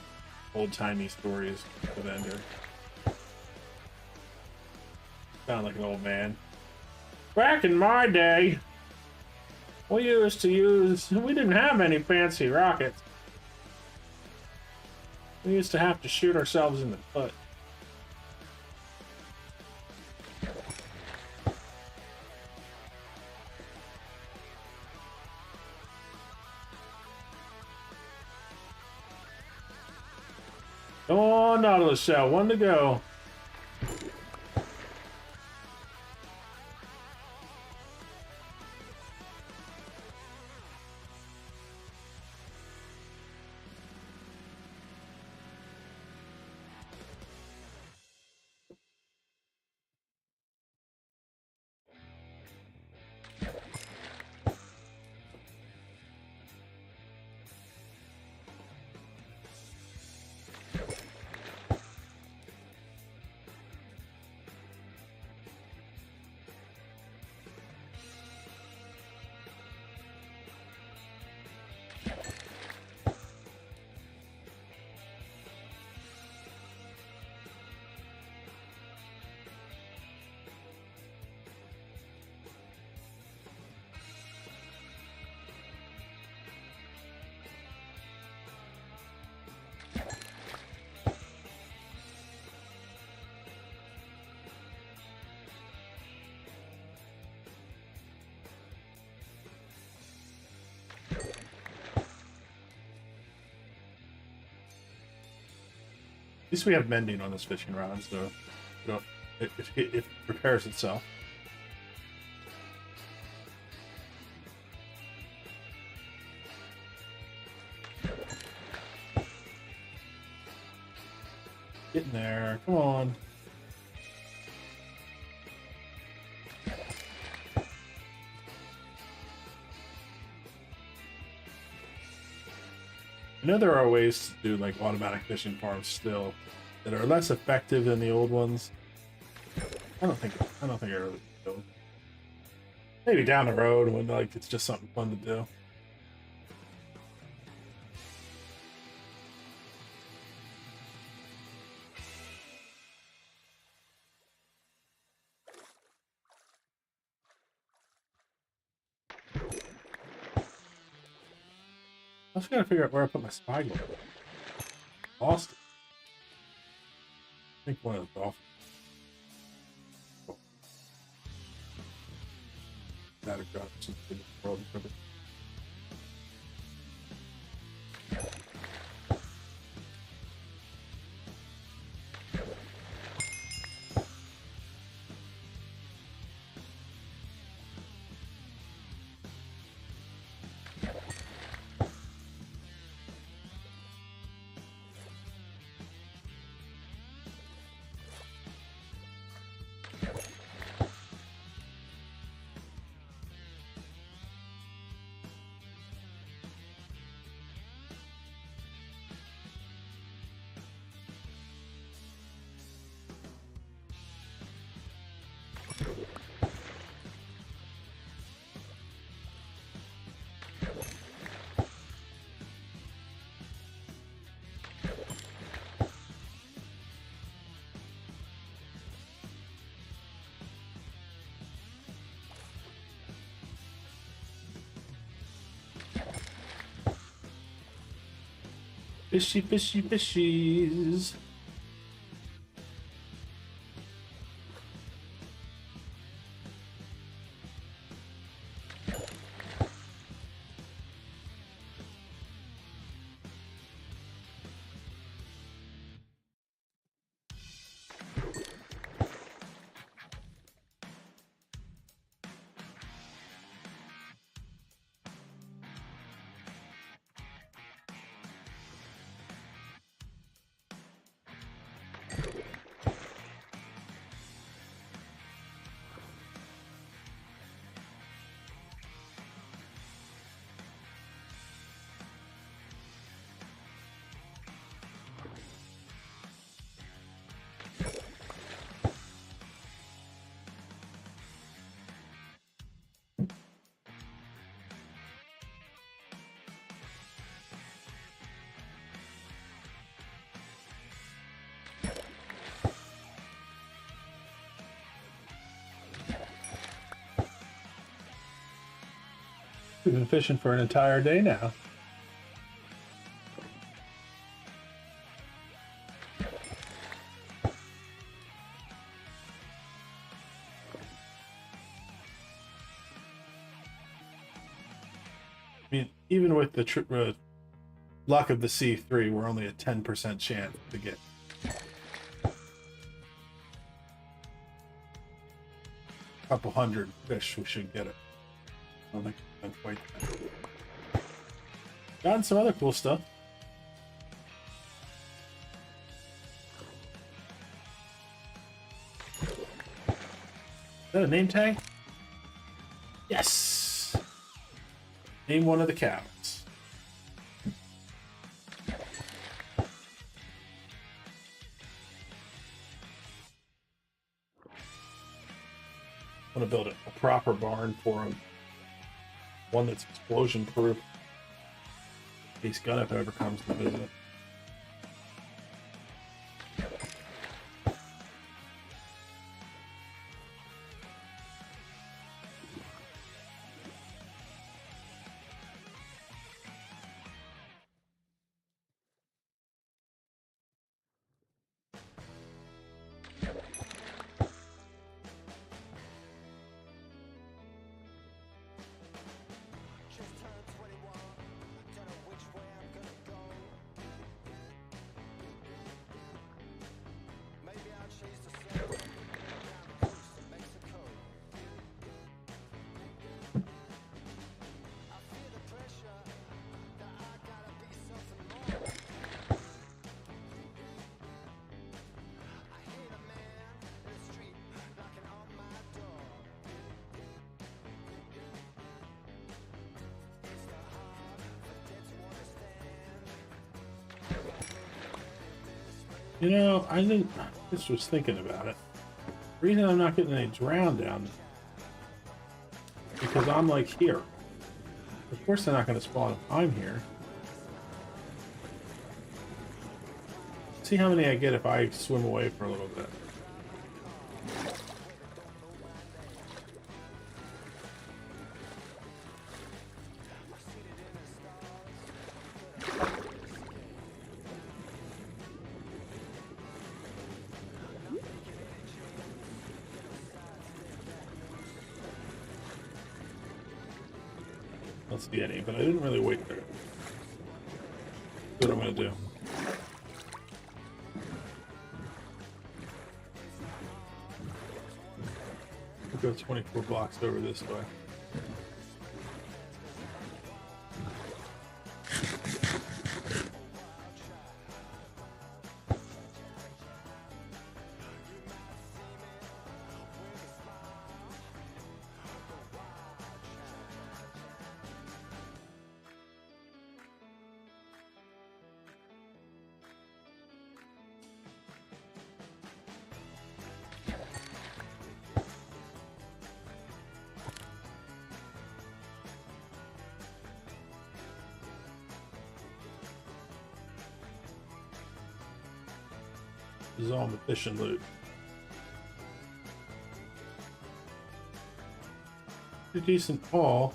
Old-Timey Stories with Ender. Sound like an old man. Back in my day, we didn't have any fancy rockets. We used to have to shoot ourselves in the foot. Come on, Nautilus shell, one to go. At least we have mending on this fishing rod, so you know, it repairs itself. Getting there, come on. I know there are ways to do like automatic fishing farms still that are less effective than the old ones. I don't think I really do. Maybe down the road when like it's just something fun to do. I also gotta figure out where I put my spyglass. Lost it. I think one of the dolphins. That have got something in the world. Fishy, fishy, fishies. We've been fishing for an entire day now. I mean, even with the luck of the C3, we're only a 10% chance to get. A couple hundred fish, we should get it. I don't think that's quite that. Gotten some other cool stuff. Is that a name tag? Yes! Name one of the cows. I want to build a proper barn for him. One that's explosion proof. In case Gunnup ever comes to visit. You know, I just was thinking about it. The reason I'm not getting any drown down there because I'm like here. Of course they're not going to spawn if I'm here. See how many I get if I swim away for a little bit. Let's see any, but I didn't really wait there. That's what I'm going to do. We'll go 24 blocks over this way. This is all the fishing loot. Pretty decent haul.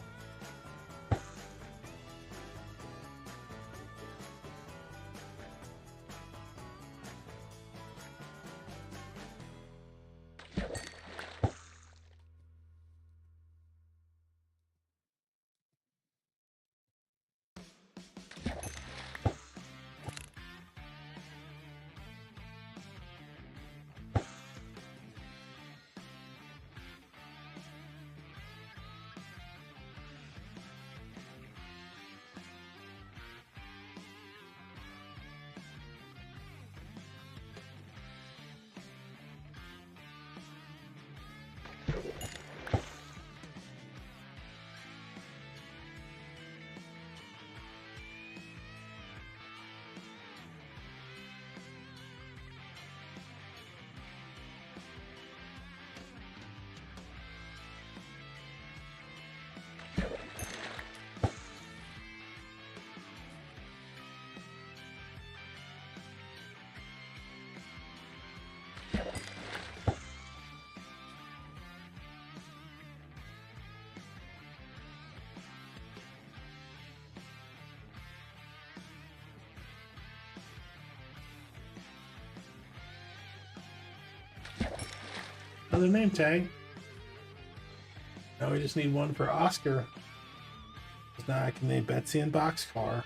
another name tag. Now we just need one for Oscar. Now I can name Betsy and Boxcar.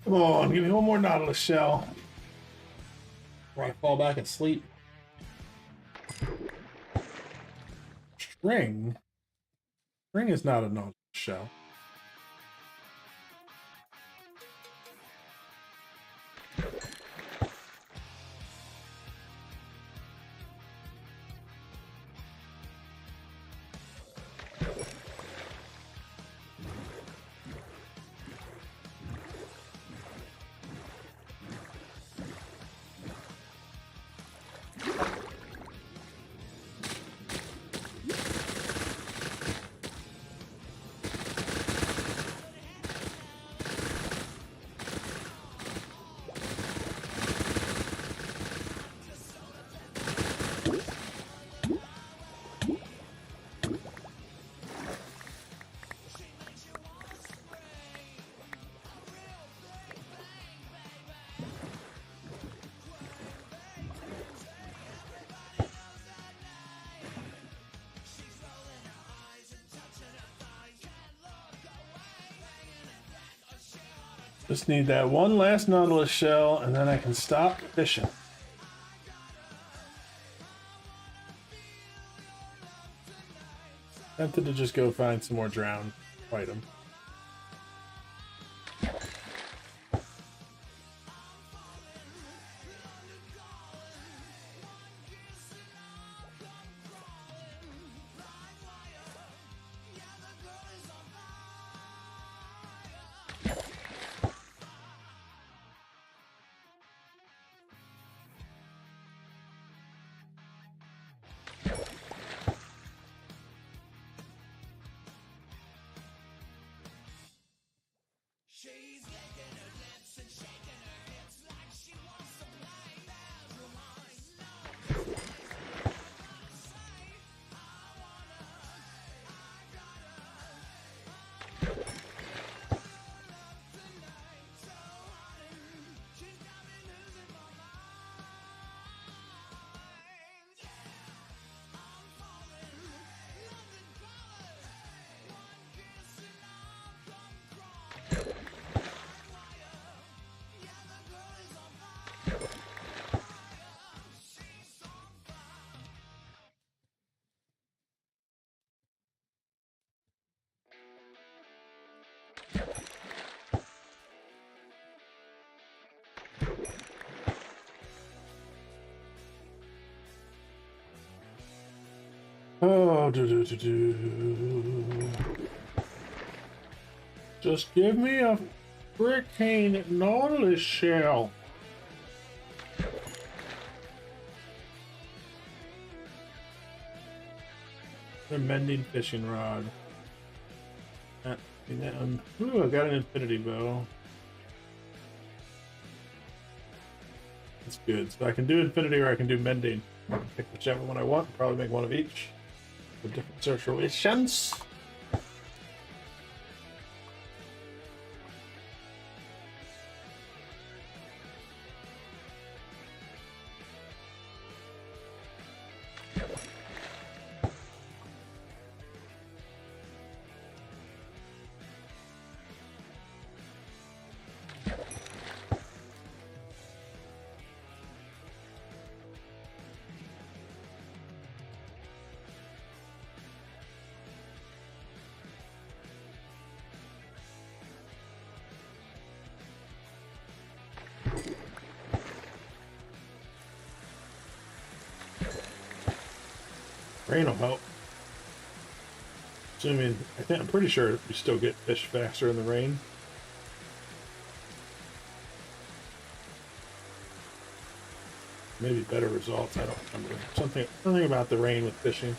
Come on, give me one more Nautilus shell. Before I fall back and sleep. String? String is not a Nautilus shell. Just need that one last Nautilus shell, and then I can stop fishing. Tempted to just go find some more drowned, fight them. Oh, do. Just give me a freaking nautilus shell. A mending fishing rod. Ooh, I got an infinity bow. That's good. So I can do infinity or I can do mending. Pick whichever one I want. Probably make one of each for different situations. Rain will help. Assuming, I'm pretty sure you still get fish faster in the rain. Maybe better results. I don't remember. Something about the rain with fishing.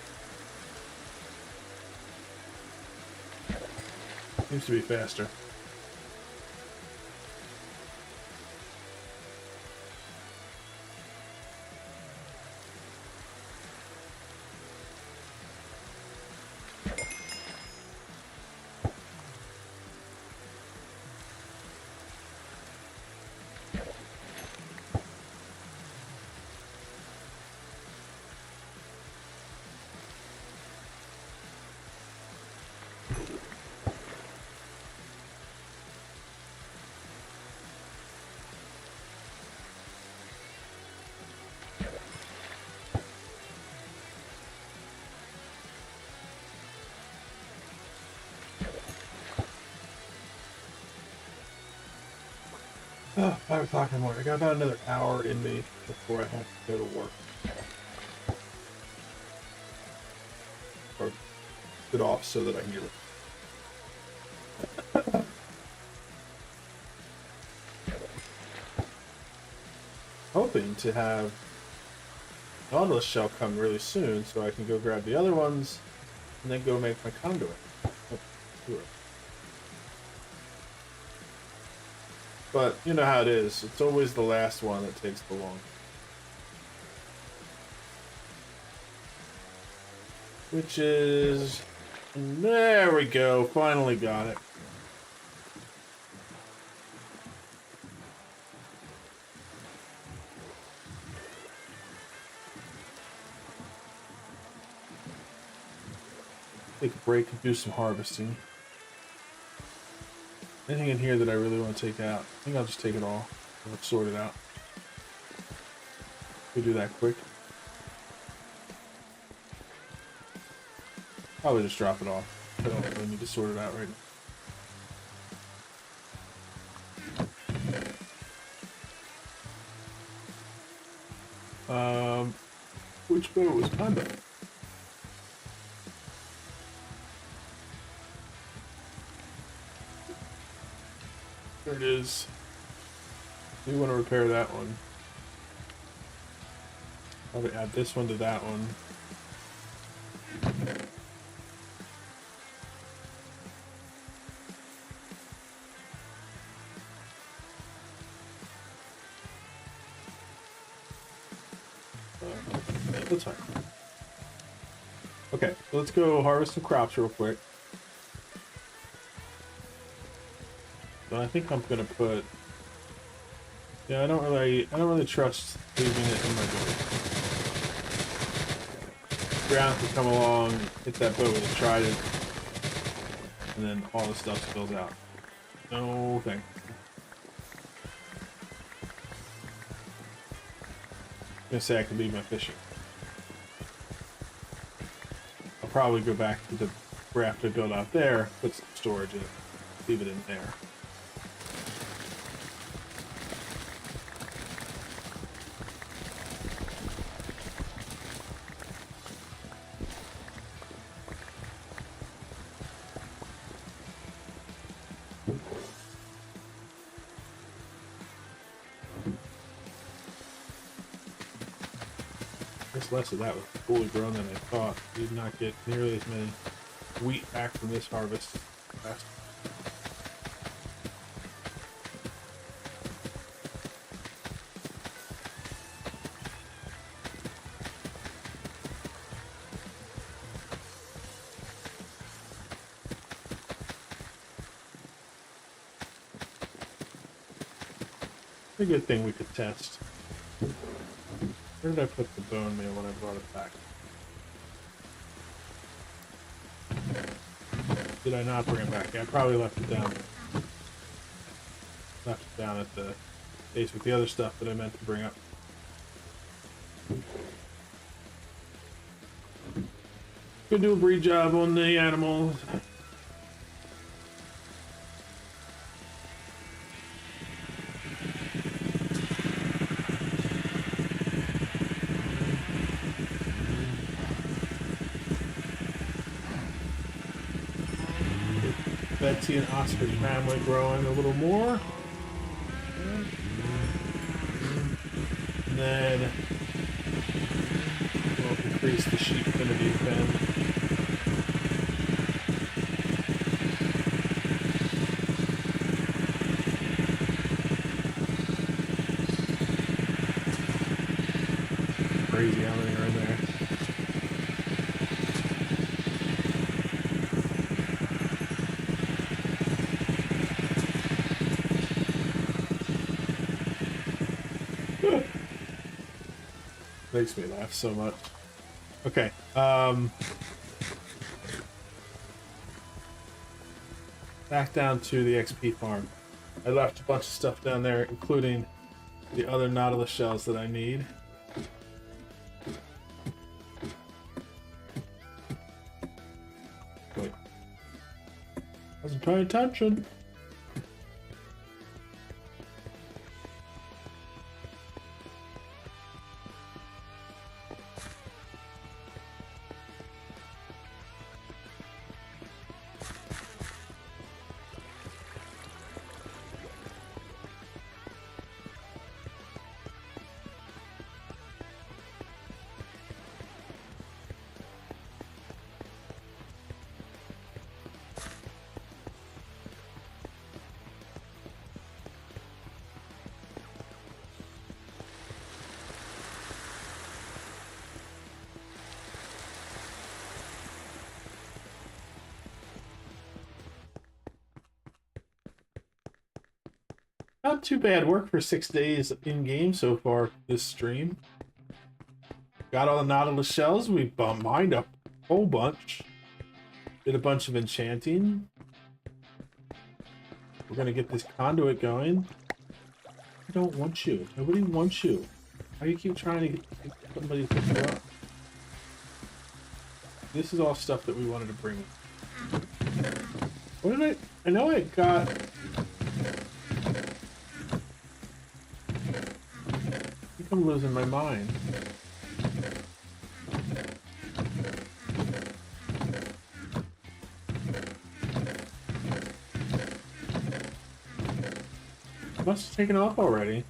Seems to be faster. Oh, 5 o'clock in the morning. I got about another hour in me before I have to go to work. Or get off so that I can get it. Hoping to have nautilus shell come really soon so I can go grab the other ones and then go make my conduit. But you know how it is. It's always the last one that takes the longest. Which is... There we go. Finally got it. Take a break and do some harvesting. Anything in here that I really want to take out? I think I'll just take it all. Let's sort it out. We do that quick. Probably just drop it off. I don't really need to sort it out right now. Which boat was Conduit? There it is. We want to repair that one. Probably add this one to that one. That's fine. Okay, so let's go harvest some crops real quick. So I think I'm gonna put. Yeah, I don't really trust leaving it in my boat. Ground can come along, hit that boat with a trident, and then all the stuff spills out. No thanks. I'm gonna say I can leave my fishing. I'll probably go back to the raft I built out there, put some storage in it, leave it in there. There's less of that was fully grown than I thought. Did not get nearly as many wheat back from this harvest. Last a good thing we could test. Where did I put the bone meal when I brought it back? Did I not bring it back? Yeah, I probably left it down there. Left it down at the base with the other stuff that I meant to bring up. Could do a breed job on the animals. Betsy and Oscar's family growing a little more. And then we'll increase the sheep affinity pen. Crazy how many are in there. Makes me laugh so much. Okay. Back down to the XP farm. I left a bunch of stuff down there, including the other nautilus shells that I need. Wait. Wasn't paying attention. Not too bad work for 6 days in game so far this stream. Got all the nautilus shells. We mined a whole bunch. Did a bunch of enchanting. We're gonna get this conduit going. I don't want you. Nobody wants you. Why do you keep trying to get somebody to pick you up? This is all stuff that we wanted to bring. What did I know I got... I think I'm losing my mind. Must have taken off already.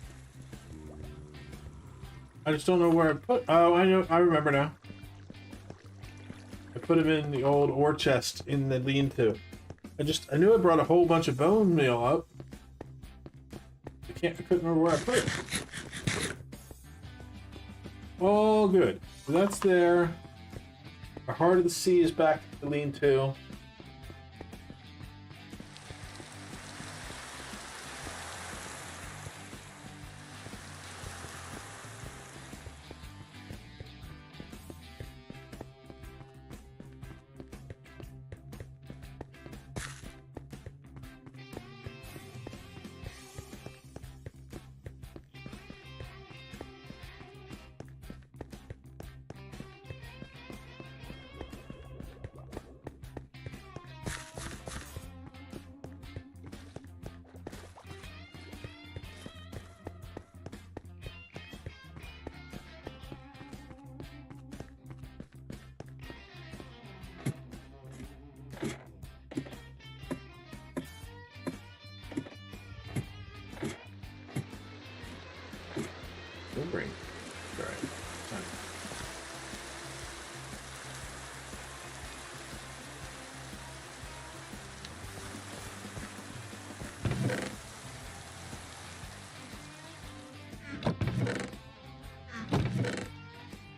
I just don't know where I put... Oh, I know. I remember now. I put him in the old ore chest in the lean-to. I knew I brought a whole bunch of bone meal up. I couldn't remember where I put it. All good. So that's there. Our heart of the sea is back to the lean-to.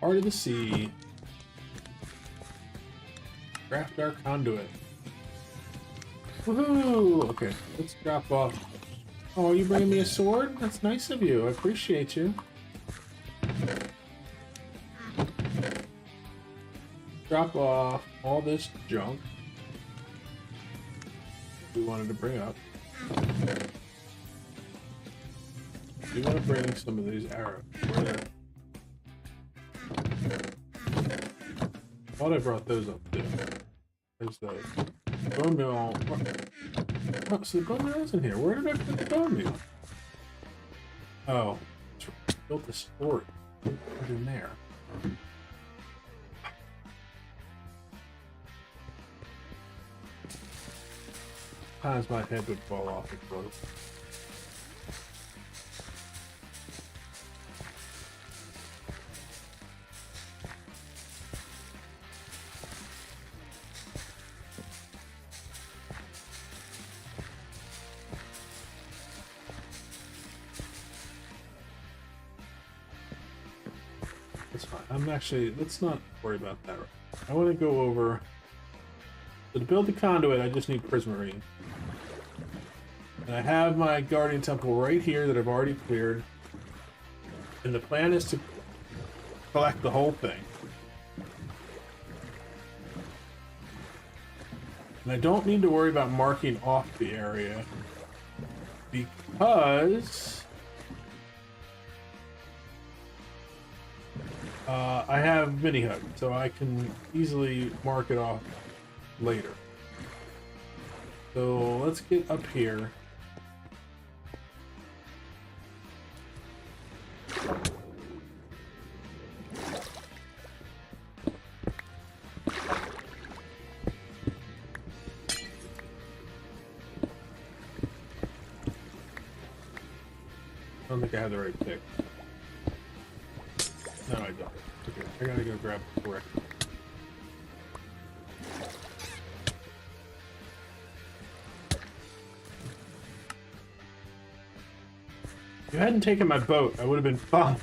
Heart of the sea. Craft our conduit. Woohoo! Okay, let's drop off. Oh, you bringing me a sword? That's nice of you. I appreciate you. Drop off all this junk we wanted to bring up. We want to bring some of these arrows. Thought I brought those up too. There's those. Bone meal. Oh, so the bone meal is in here. Where did I put the bone meal? Oh, built the storage. Put it in there. Sometimes my head would fall off the rope. That's fine. I'm actually, let's not worry about that. I want to go over. So to build the conduit, I just need prismarine. And I have my guardian temple right here that I've already cleared. And the plan is to collect the whole thing. And I don't need to worry about marking off the area because I have mini hug, so I can easily mark it off later. So let's get up here. I don't think I have the right pick. No, I don't. Okay, I gotta go grab the brick. If you hadn't taken my boat, I would have been fine.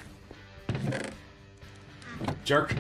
Jerk.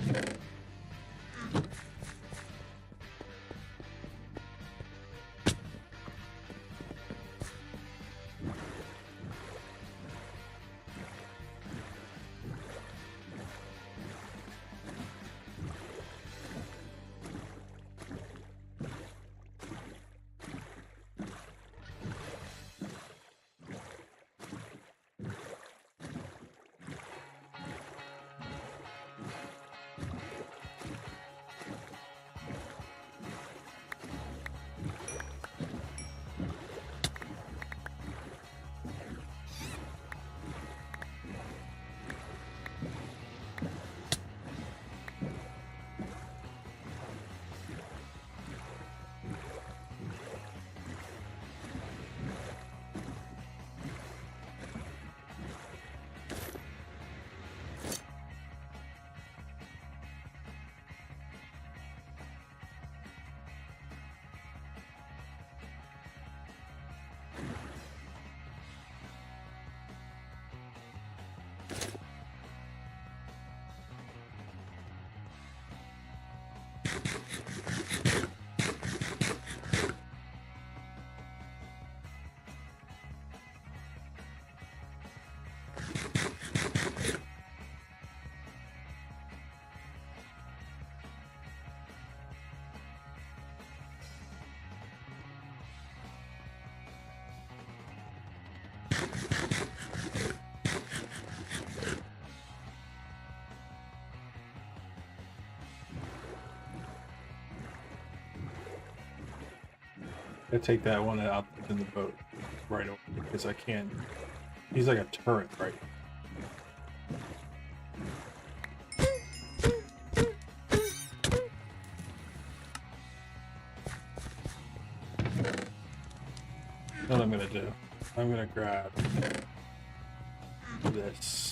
I take that one out in the boat right away because I can't. He's like a turret, right? What I'm gonna do? I'm gonna grab this.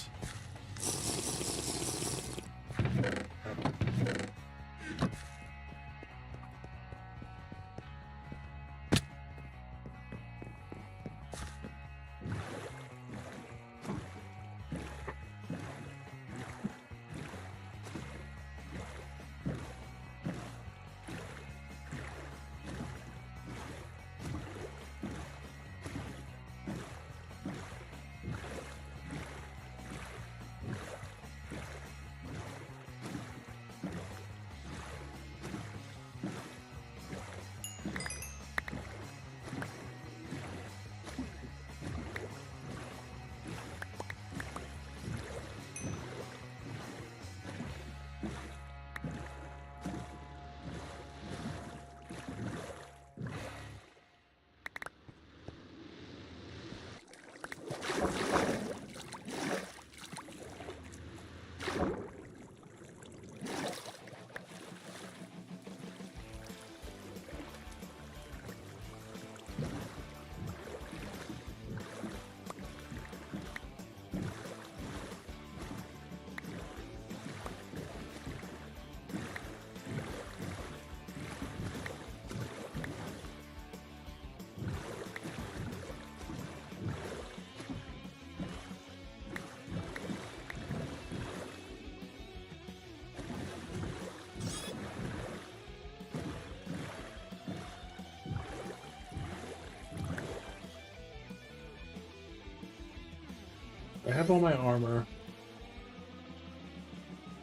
I have all my armor.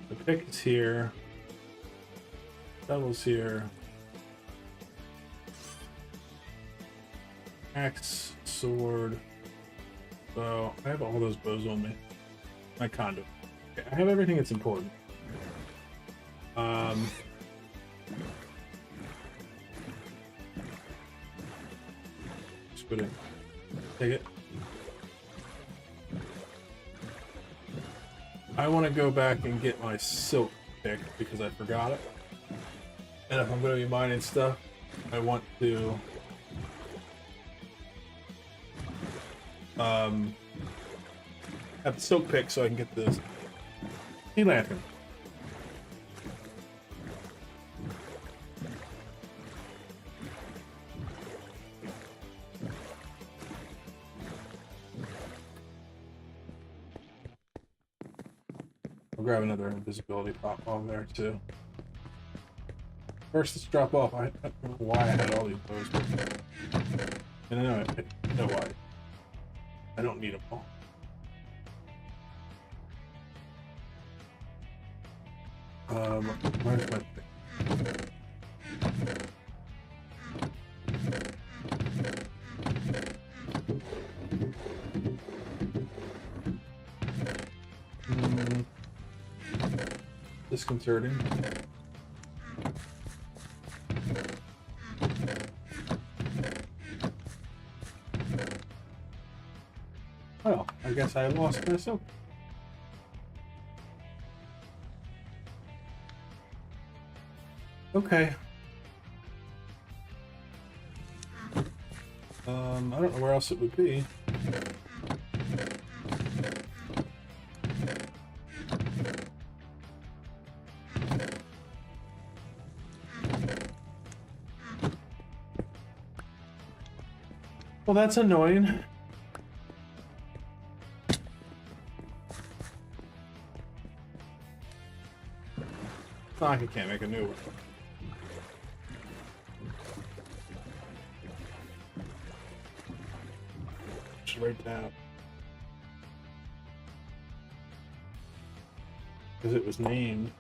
The pick is here. Shovel's here. Axe, sword. So I have all those bows on me. My conduit. Okay, I have everything that's important. Just put it. Take it. I want to go back and get my silk pick because I forgot it. And if I'm going to be mining stuff, I want to have the silk pick so I can get this sea lantern. I'll grab another invisibility pop on there too. First, let's drop off. I don't know why I had all these bows. And I know why. I don't need them all. Where's my pick? Disconcerting. Well, I guess I lost myself. Okay. I don't know where else it would be. Well, that's annoying. It's not like I can't make a new one. Just right down. Because it was named.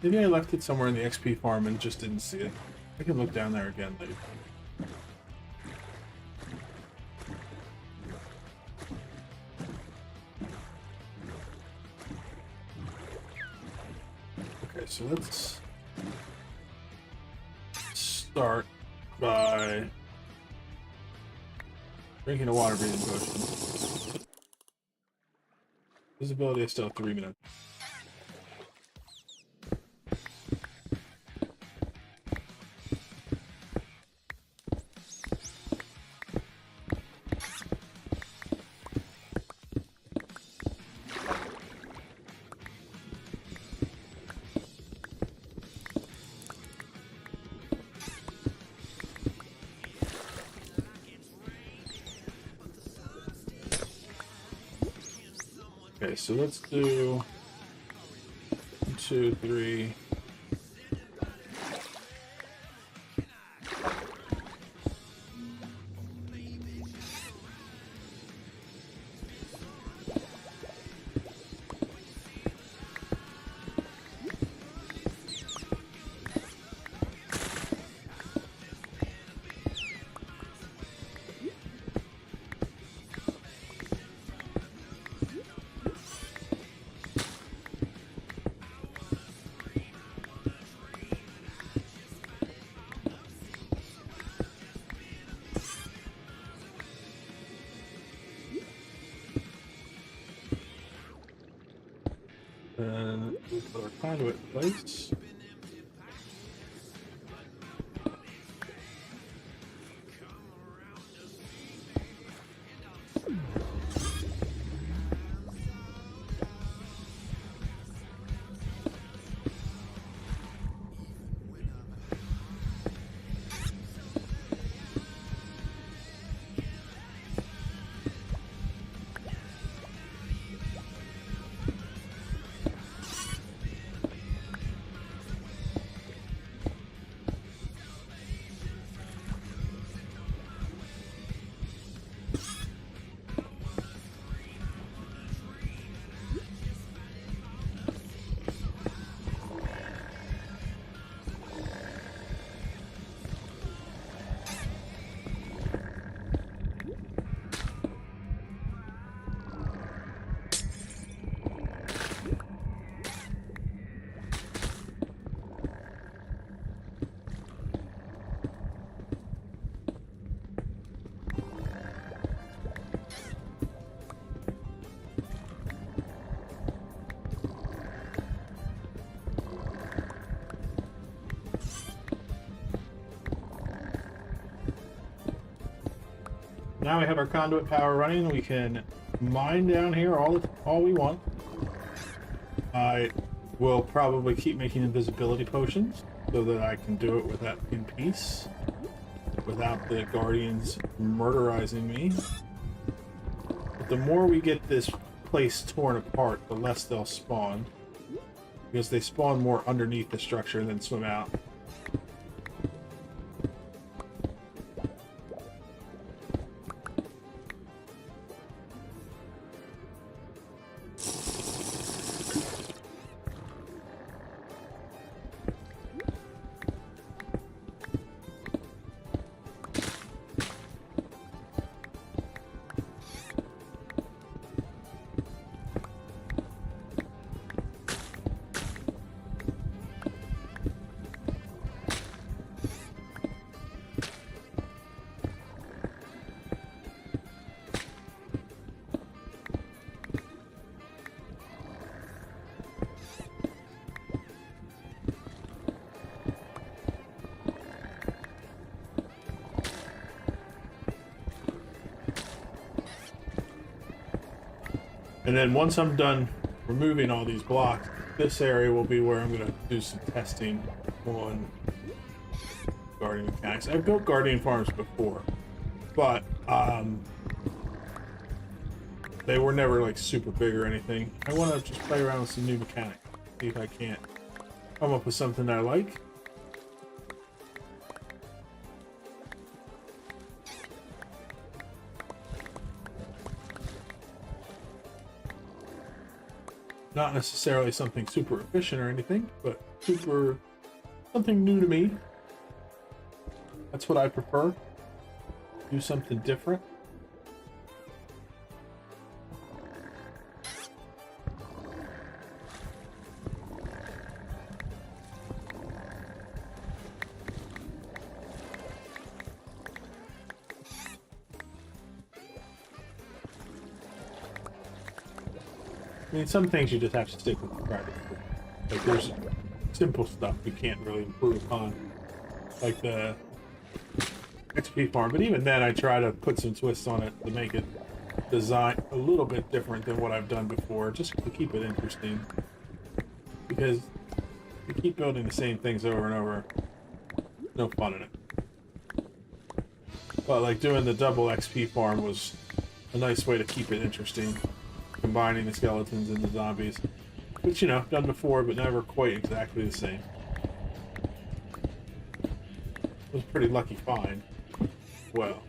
Maybe I left it somewhere in the XP farm and just didn't see it. I can look down there again later. So let's start by drinking a water breathing potion. Visibility is still 3 minutes. Okay, so let's do 1, 2, 3. And we'll put our conduit in place. now we have our conduit power running. We can mine down here all we want. I will probably keep making invisibility potions so that I can do it without in peace, without the guardians murderizing me. But the more we get this place torn apart, the less they'll spawn, because they spawn more underneath the structure than swim out. And then once I'm done removing all these blocks, this area will be where I'm going to do some testing on guardian mechanics. I've built guardian farms before, but they were never like super big or anything. I want to just play around with some new mechanics, see if I can't come up with something that I like. Not necessarily something super efficient or anything, but something new to me. That's what I prefer. Do something different. I mean, some things you just have to stick with the practice. Like, there's simple stuff you can't really improve upon, like the XP farm. But even then, I try to put some twists on it to make it design a little bit different than what I've done before, just to keep it interesting. Because if you keep building the same things over and over, no fun in it. But like doing the double XP farm was a nice way to keep it interesting. Combining the skeletons and the zombies, which, you know, done before, but never quite exactly the same. It was a pretty lucky find. Well,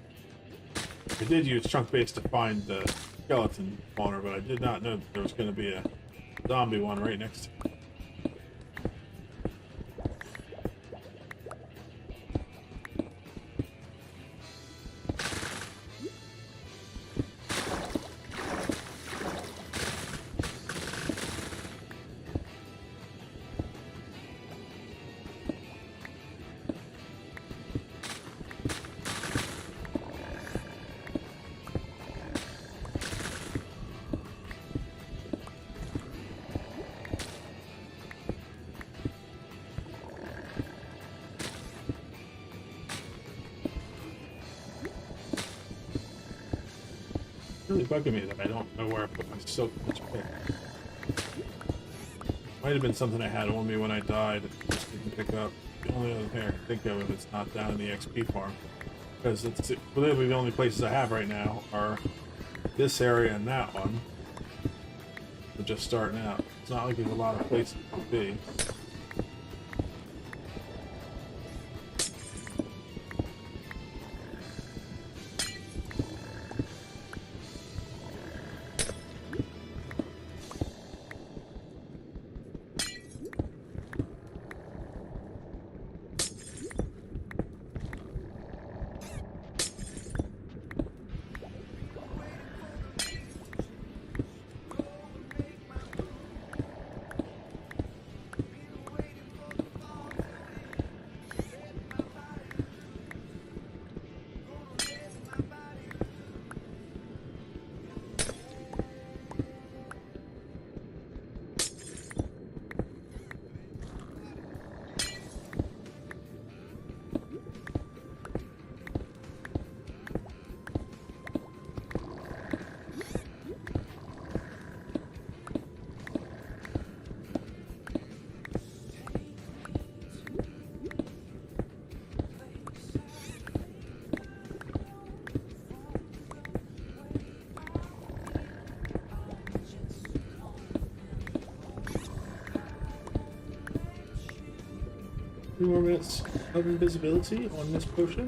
I did use chunk base to find the skeleton spawner, but I did not know that there was going to be a zombie one right next to it. Really bugging me that I don't know where I put my silk pitch pick. Might have been something I had on me when I died that I just didn't pick up. The only other thing I can think of if it's not down in the XP farm. Because it's literally the only places I have right now are this area and that one. We're just starting out. It's not like there's a lot of places to be. 2 more minutes of invisibility on this potion.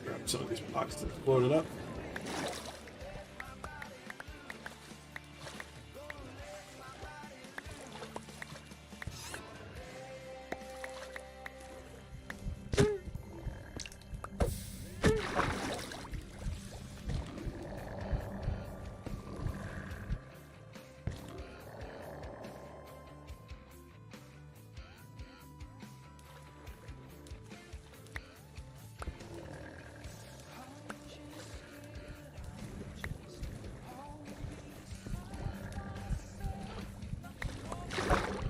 Grab some of these blocks that floated up.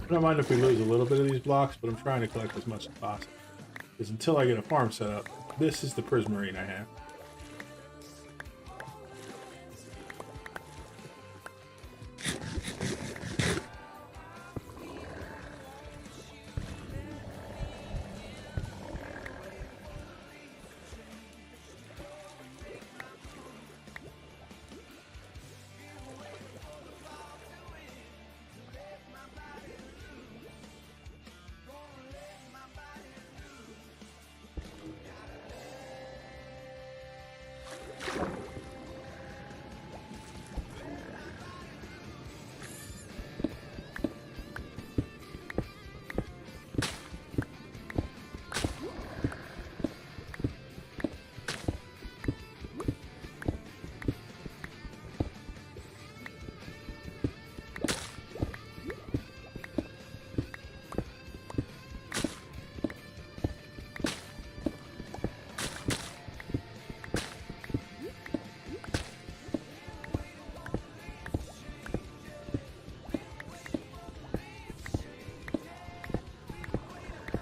I don't mind if we lose a little bit of these blocks, but I'm trying to collect as much as possible. Because until I get a farm set up, this is the prismarine I have.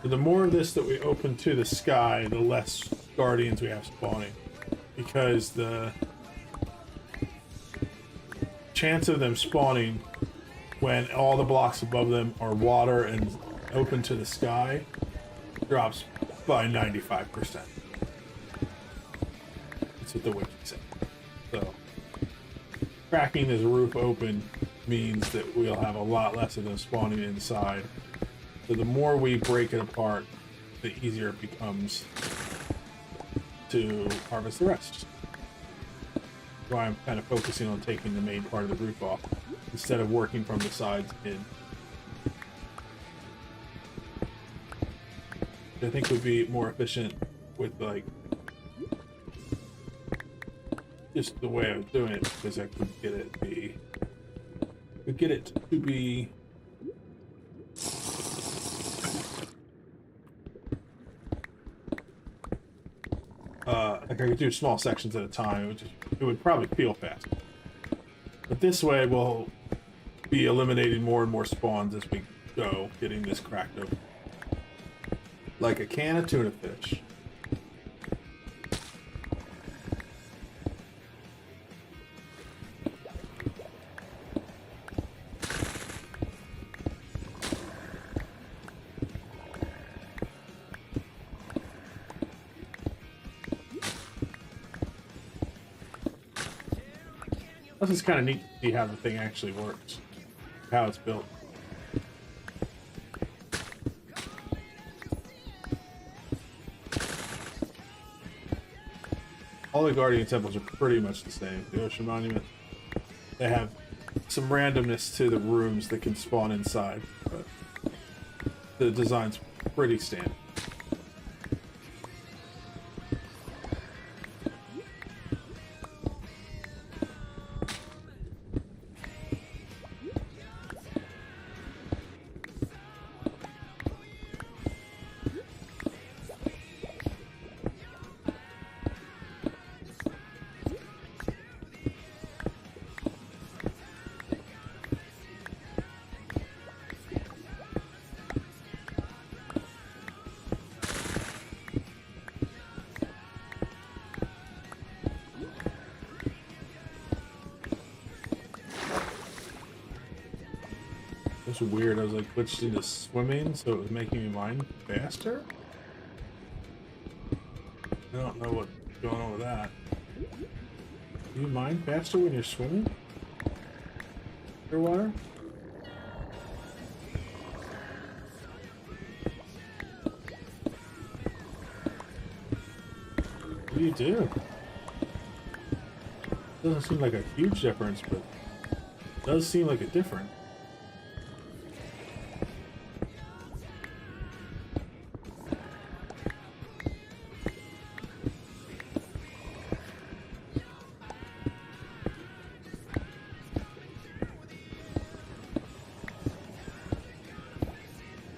The more of this that we open to the sky, the less guardians we have spawning. Because the chance of them spawning when all the blocks above them are water and open to the sky drops by 95%. That's what the wiki said. So, cracking this roof open means that we'll have a lot less of them spawning inside. So the more we break it apart, the easier it becomes to harvest the rest. That's why I'm kind of focusing on taking the main part of the roof off instead of working from the sides in. I think would be more efficient with like just the way I was doing it, because I could get it to be like I could do small sections at a time. It would probably feel fast. But this way we'll be eliminating more and more spawns as we go, getting this cracked open. Like a can of tuna fish. Plus, it's kind of neat to see how the thing actually works, how it's built. All the Guardian temples are pretty much the same. The Ocean Monument, they have some randomness to the rooms that can spawn inside, but the design's pretty standard. It was weird. I was like glitched into swimming, so it was making me mine faster. don't know what's going on with that. Do you mine faster when you're swimming? Underwater? What do you do? Doesn't seem like a huge difference, but it does seem like a difference.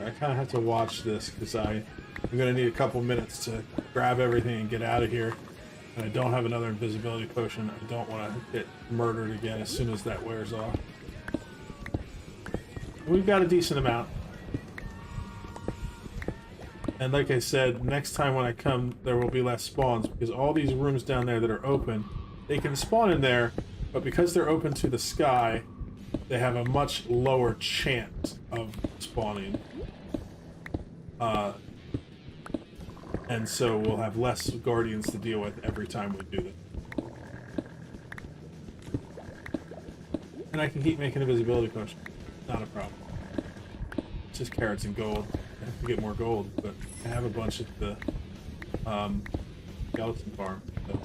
I kind of have to watch this because I'm going to need a couple minutes to grab everything and get out of here. And I don't have another invisibility potion. I don't want to get murdered again as soon as that wears off. We've got a decent amount. And like I said, next time when I come, there will be less spawns because all these rooms down there that are open, they can spawn in there, but because they're open to the sky, they have a much lower chance of spawning. And so we'll have less guardians to deal with every time we do this. And I can keep making a visibility potion. Not a problem. It's just carrots and gold. I have to get more gold, but I have a bunch at the skeleton farm. So.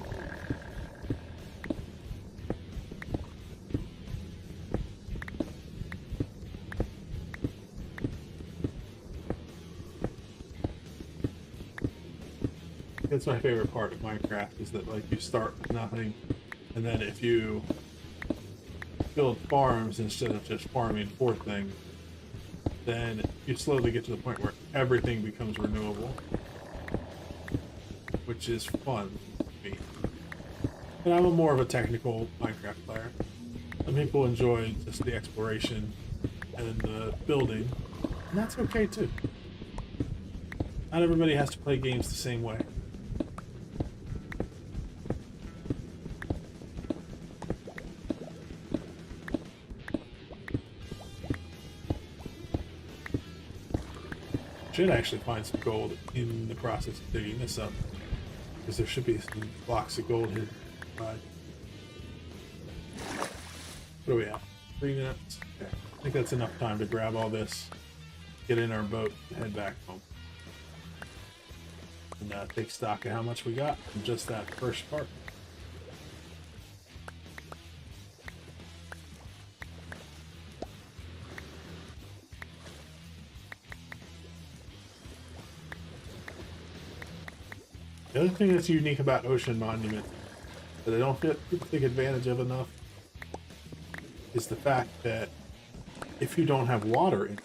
That's my favorite part of Minecraft, is that like you start with nothing, and then if you build farms instead of just farming for things, then you slowly get to the point where everything becomes renewable, which is fun for me. But I'm more of a technical Minecraft player. Some people enjoy just the exploration and the building, and that's okay too. Not everybody has to play games the same way. Should actually find some gold in the process of digging this up, because there should be some blocks of gold hidden. Right. What do we have? 3 minutes? Okay. I think that's enough time to grab all this, get in our boat, and head back home. And take stock of how much we got from just that first part. The other thing that's unique about Ocean Monument that I don't take advantage of enough is the fact that if you don't have water in it,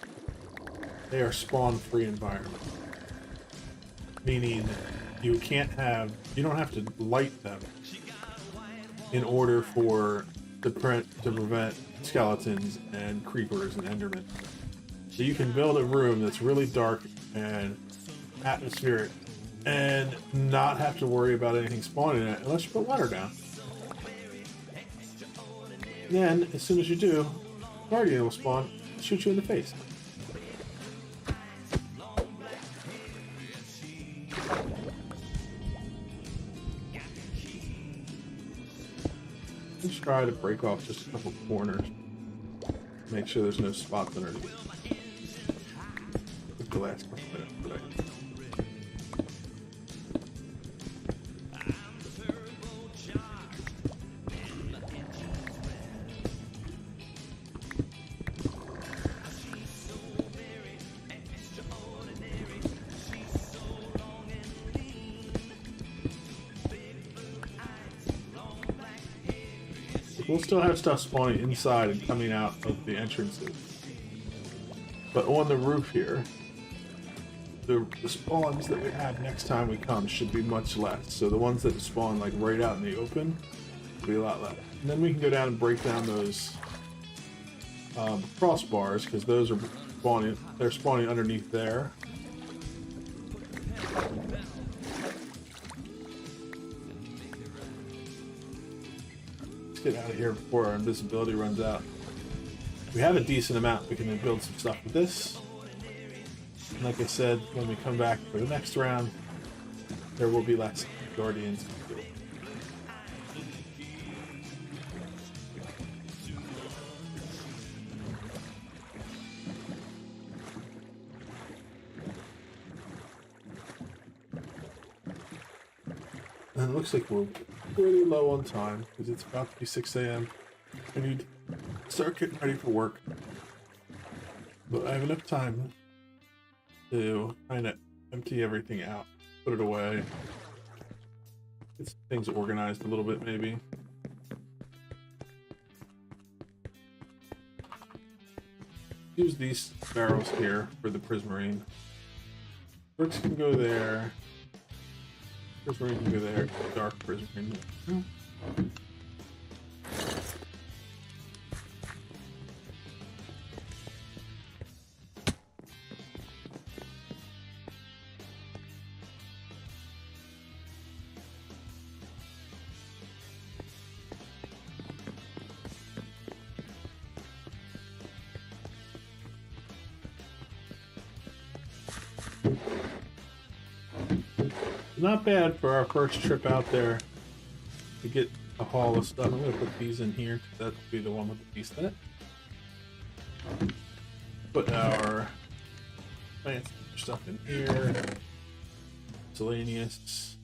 they are spawn-free environments. Meaning you don't have to light them in order to prevent skeletons and creepers and endermen. So you can build a room that's really dark and atmospheric and not have to worry about anything spawning in it unless you put water down. Then, as soon as you do, Guardian will spawn and shoot you in the face. Let's try to break off just a couple corners. Make sure there's no spots underneath. That's the last couple minutes today. We'll still have stuff spawning inside and coming out of the entrances. But on the roof here, the spawns that we have next time we come should be much less. So the ones that spawn like right out in the open will be a lot less. And then we can go down and break down those crossbars, because those are spawning. They're spawning underneath there. Get out of here before our invisibility runs out. We have a decent amount. We can then build some stuff with this. And like I said, when we come back for the next round, there will be less Guardians. And it looks like we're really low on time because it's about to be 6 a.m. I need to start getting ready for work. But I have enough time to kind of empty everything out, put it away, get things organized a little bit maybe. Use these barrels here for the prismarine. Bricks can go there. Prismarine can go there. Dark prismarine. Not bad for our first trip out there to get a haul of stuff. I'm going to put these in here because that will be the one with the piece in it. Put our plant stuff in here. Miscellaneous.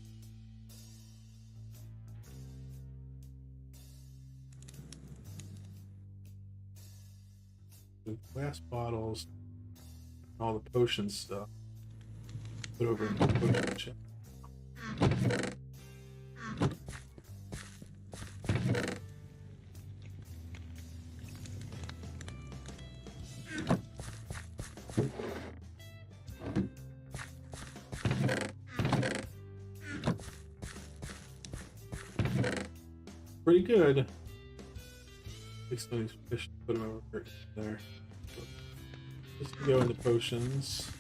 The glass bottles, all the potion stuff. Put over in the potion chest. Pretty good. Take some of these fish, put them over there. Just go into potions.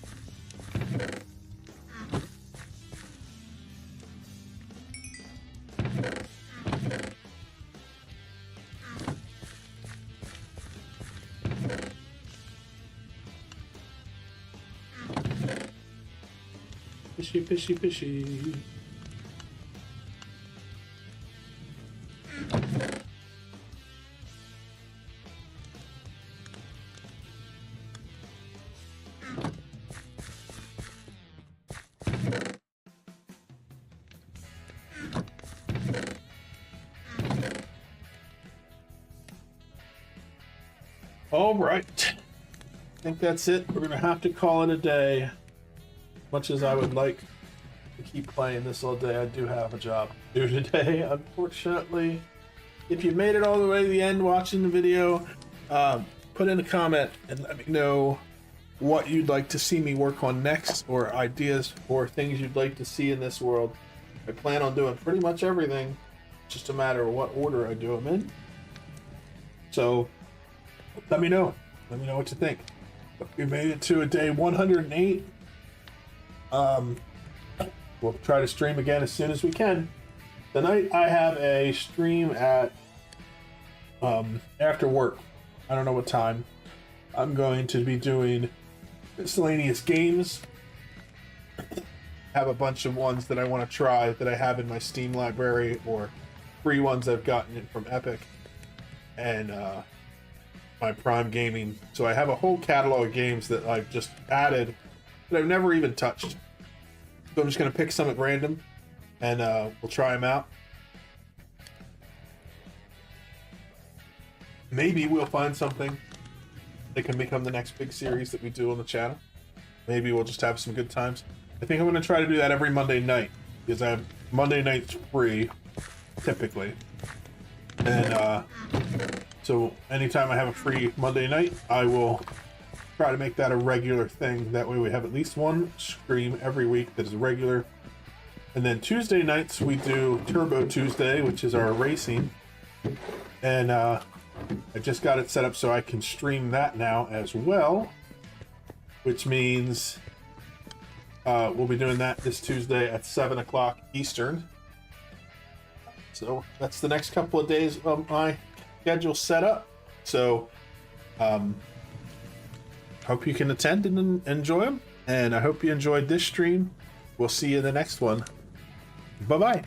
Fishy, fishy, fishy. All right. I think that's it. We're gonna have to call it a day. Much as I would like to keep playing this all day, I do have a job to do today, unfortunately. If you made it all the way to the end watching the video, put in a comment and let me know what you'd like to see me work on next, or ideas or things you'd like to see in this world. I plan on doing pretty much everything, just a matter of what order I do them in. So let me know what you think. We made it to a day 108. We'll try to stream again as soon as we can. Tonight I have a stream at after work. I don't know what time. I'm going to be doing miscellaneous games. Have a bunch of ones that I want to try that I have in my Steam library, or free ones I've gotten from Epic and my Prime Gaming. So I have a whole catalog of games that I've just added that I've never even touched. So I'm just going to pick some at random and we'll try them out. Maybe we'll find something that can become the next big series that we do on the channel. Maybe we'll just have some good times. I think I'm going to try to do that every Monday night, because I have Monday nights free, typically. And so anytime I have a free Monday night, I will try to make that a regular thing. That way we have at least one stream every week that is regular. And then Tuesday nights we do Turbo Tuesday, which is our racing. And I just got it set up so I can stream that now as well, which means we'll be doing that this Tuesday at 7 o'clock Eastern. So that's the next couple of days of my schedule set up. So hope you can attend and enjoy them, and I hope you enjoyed this stream. We'll see you in the next one. Bye-bye.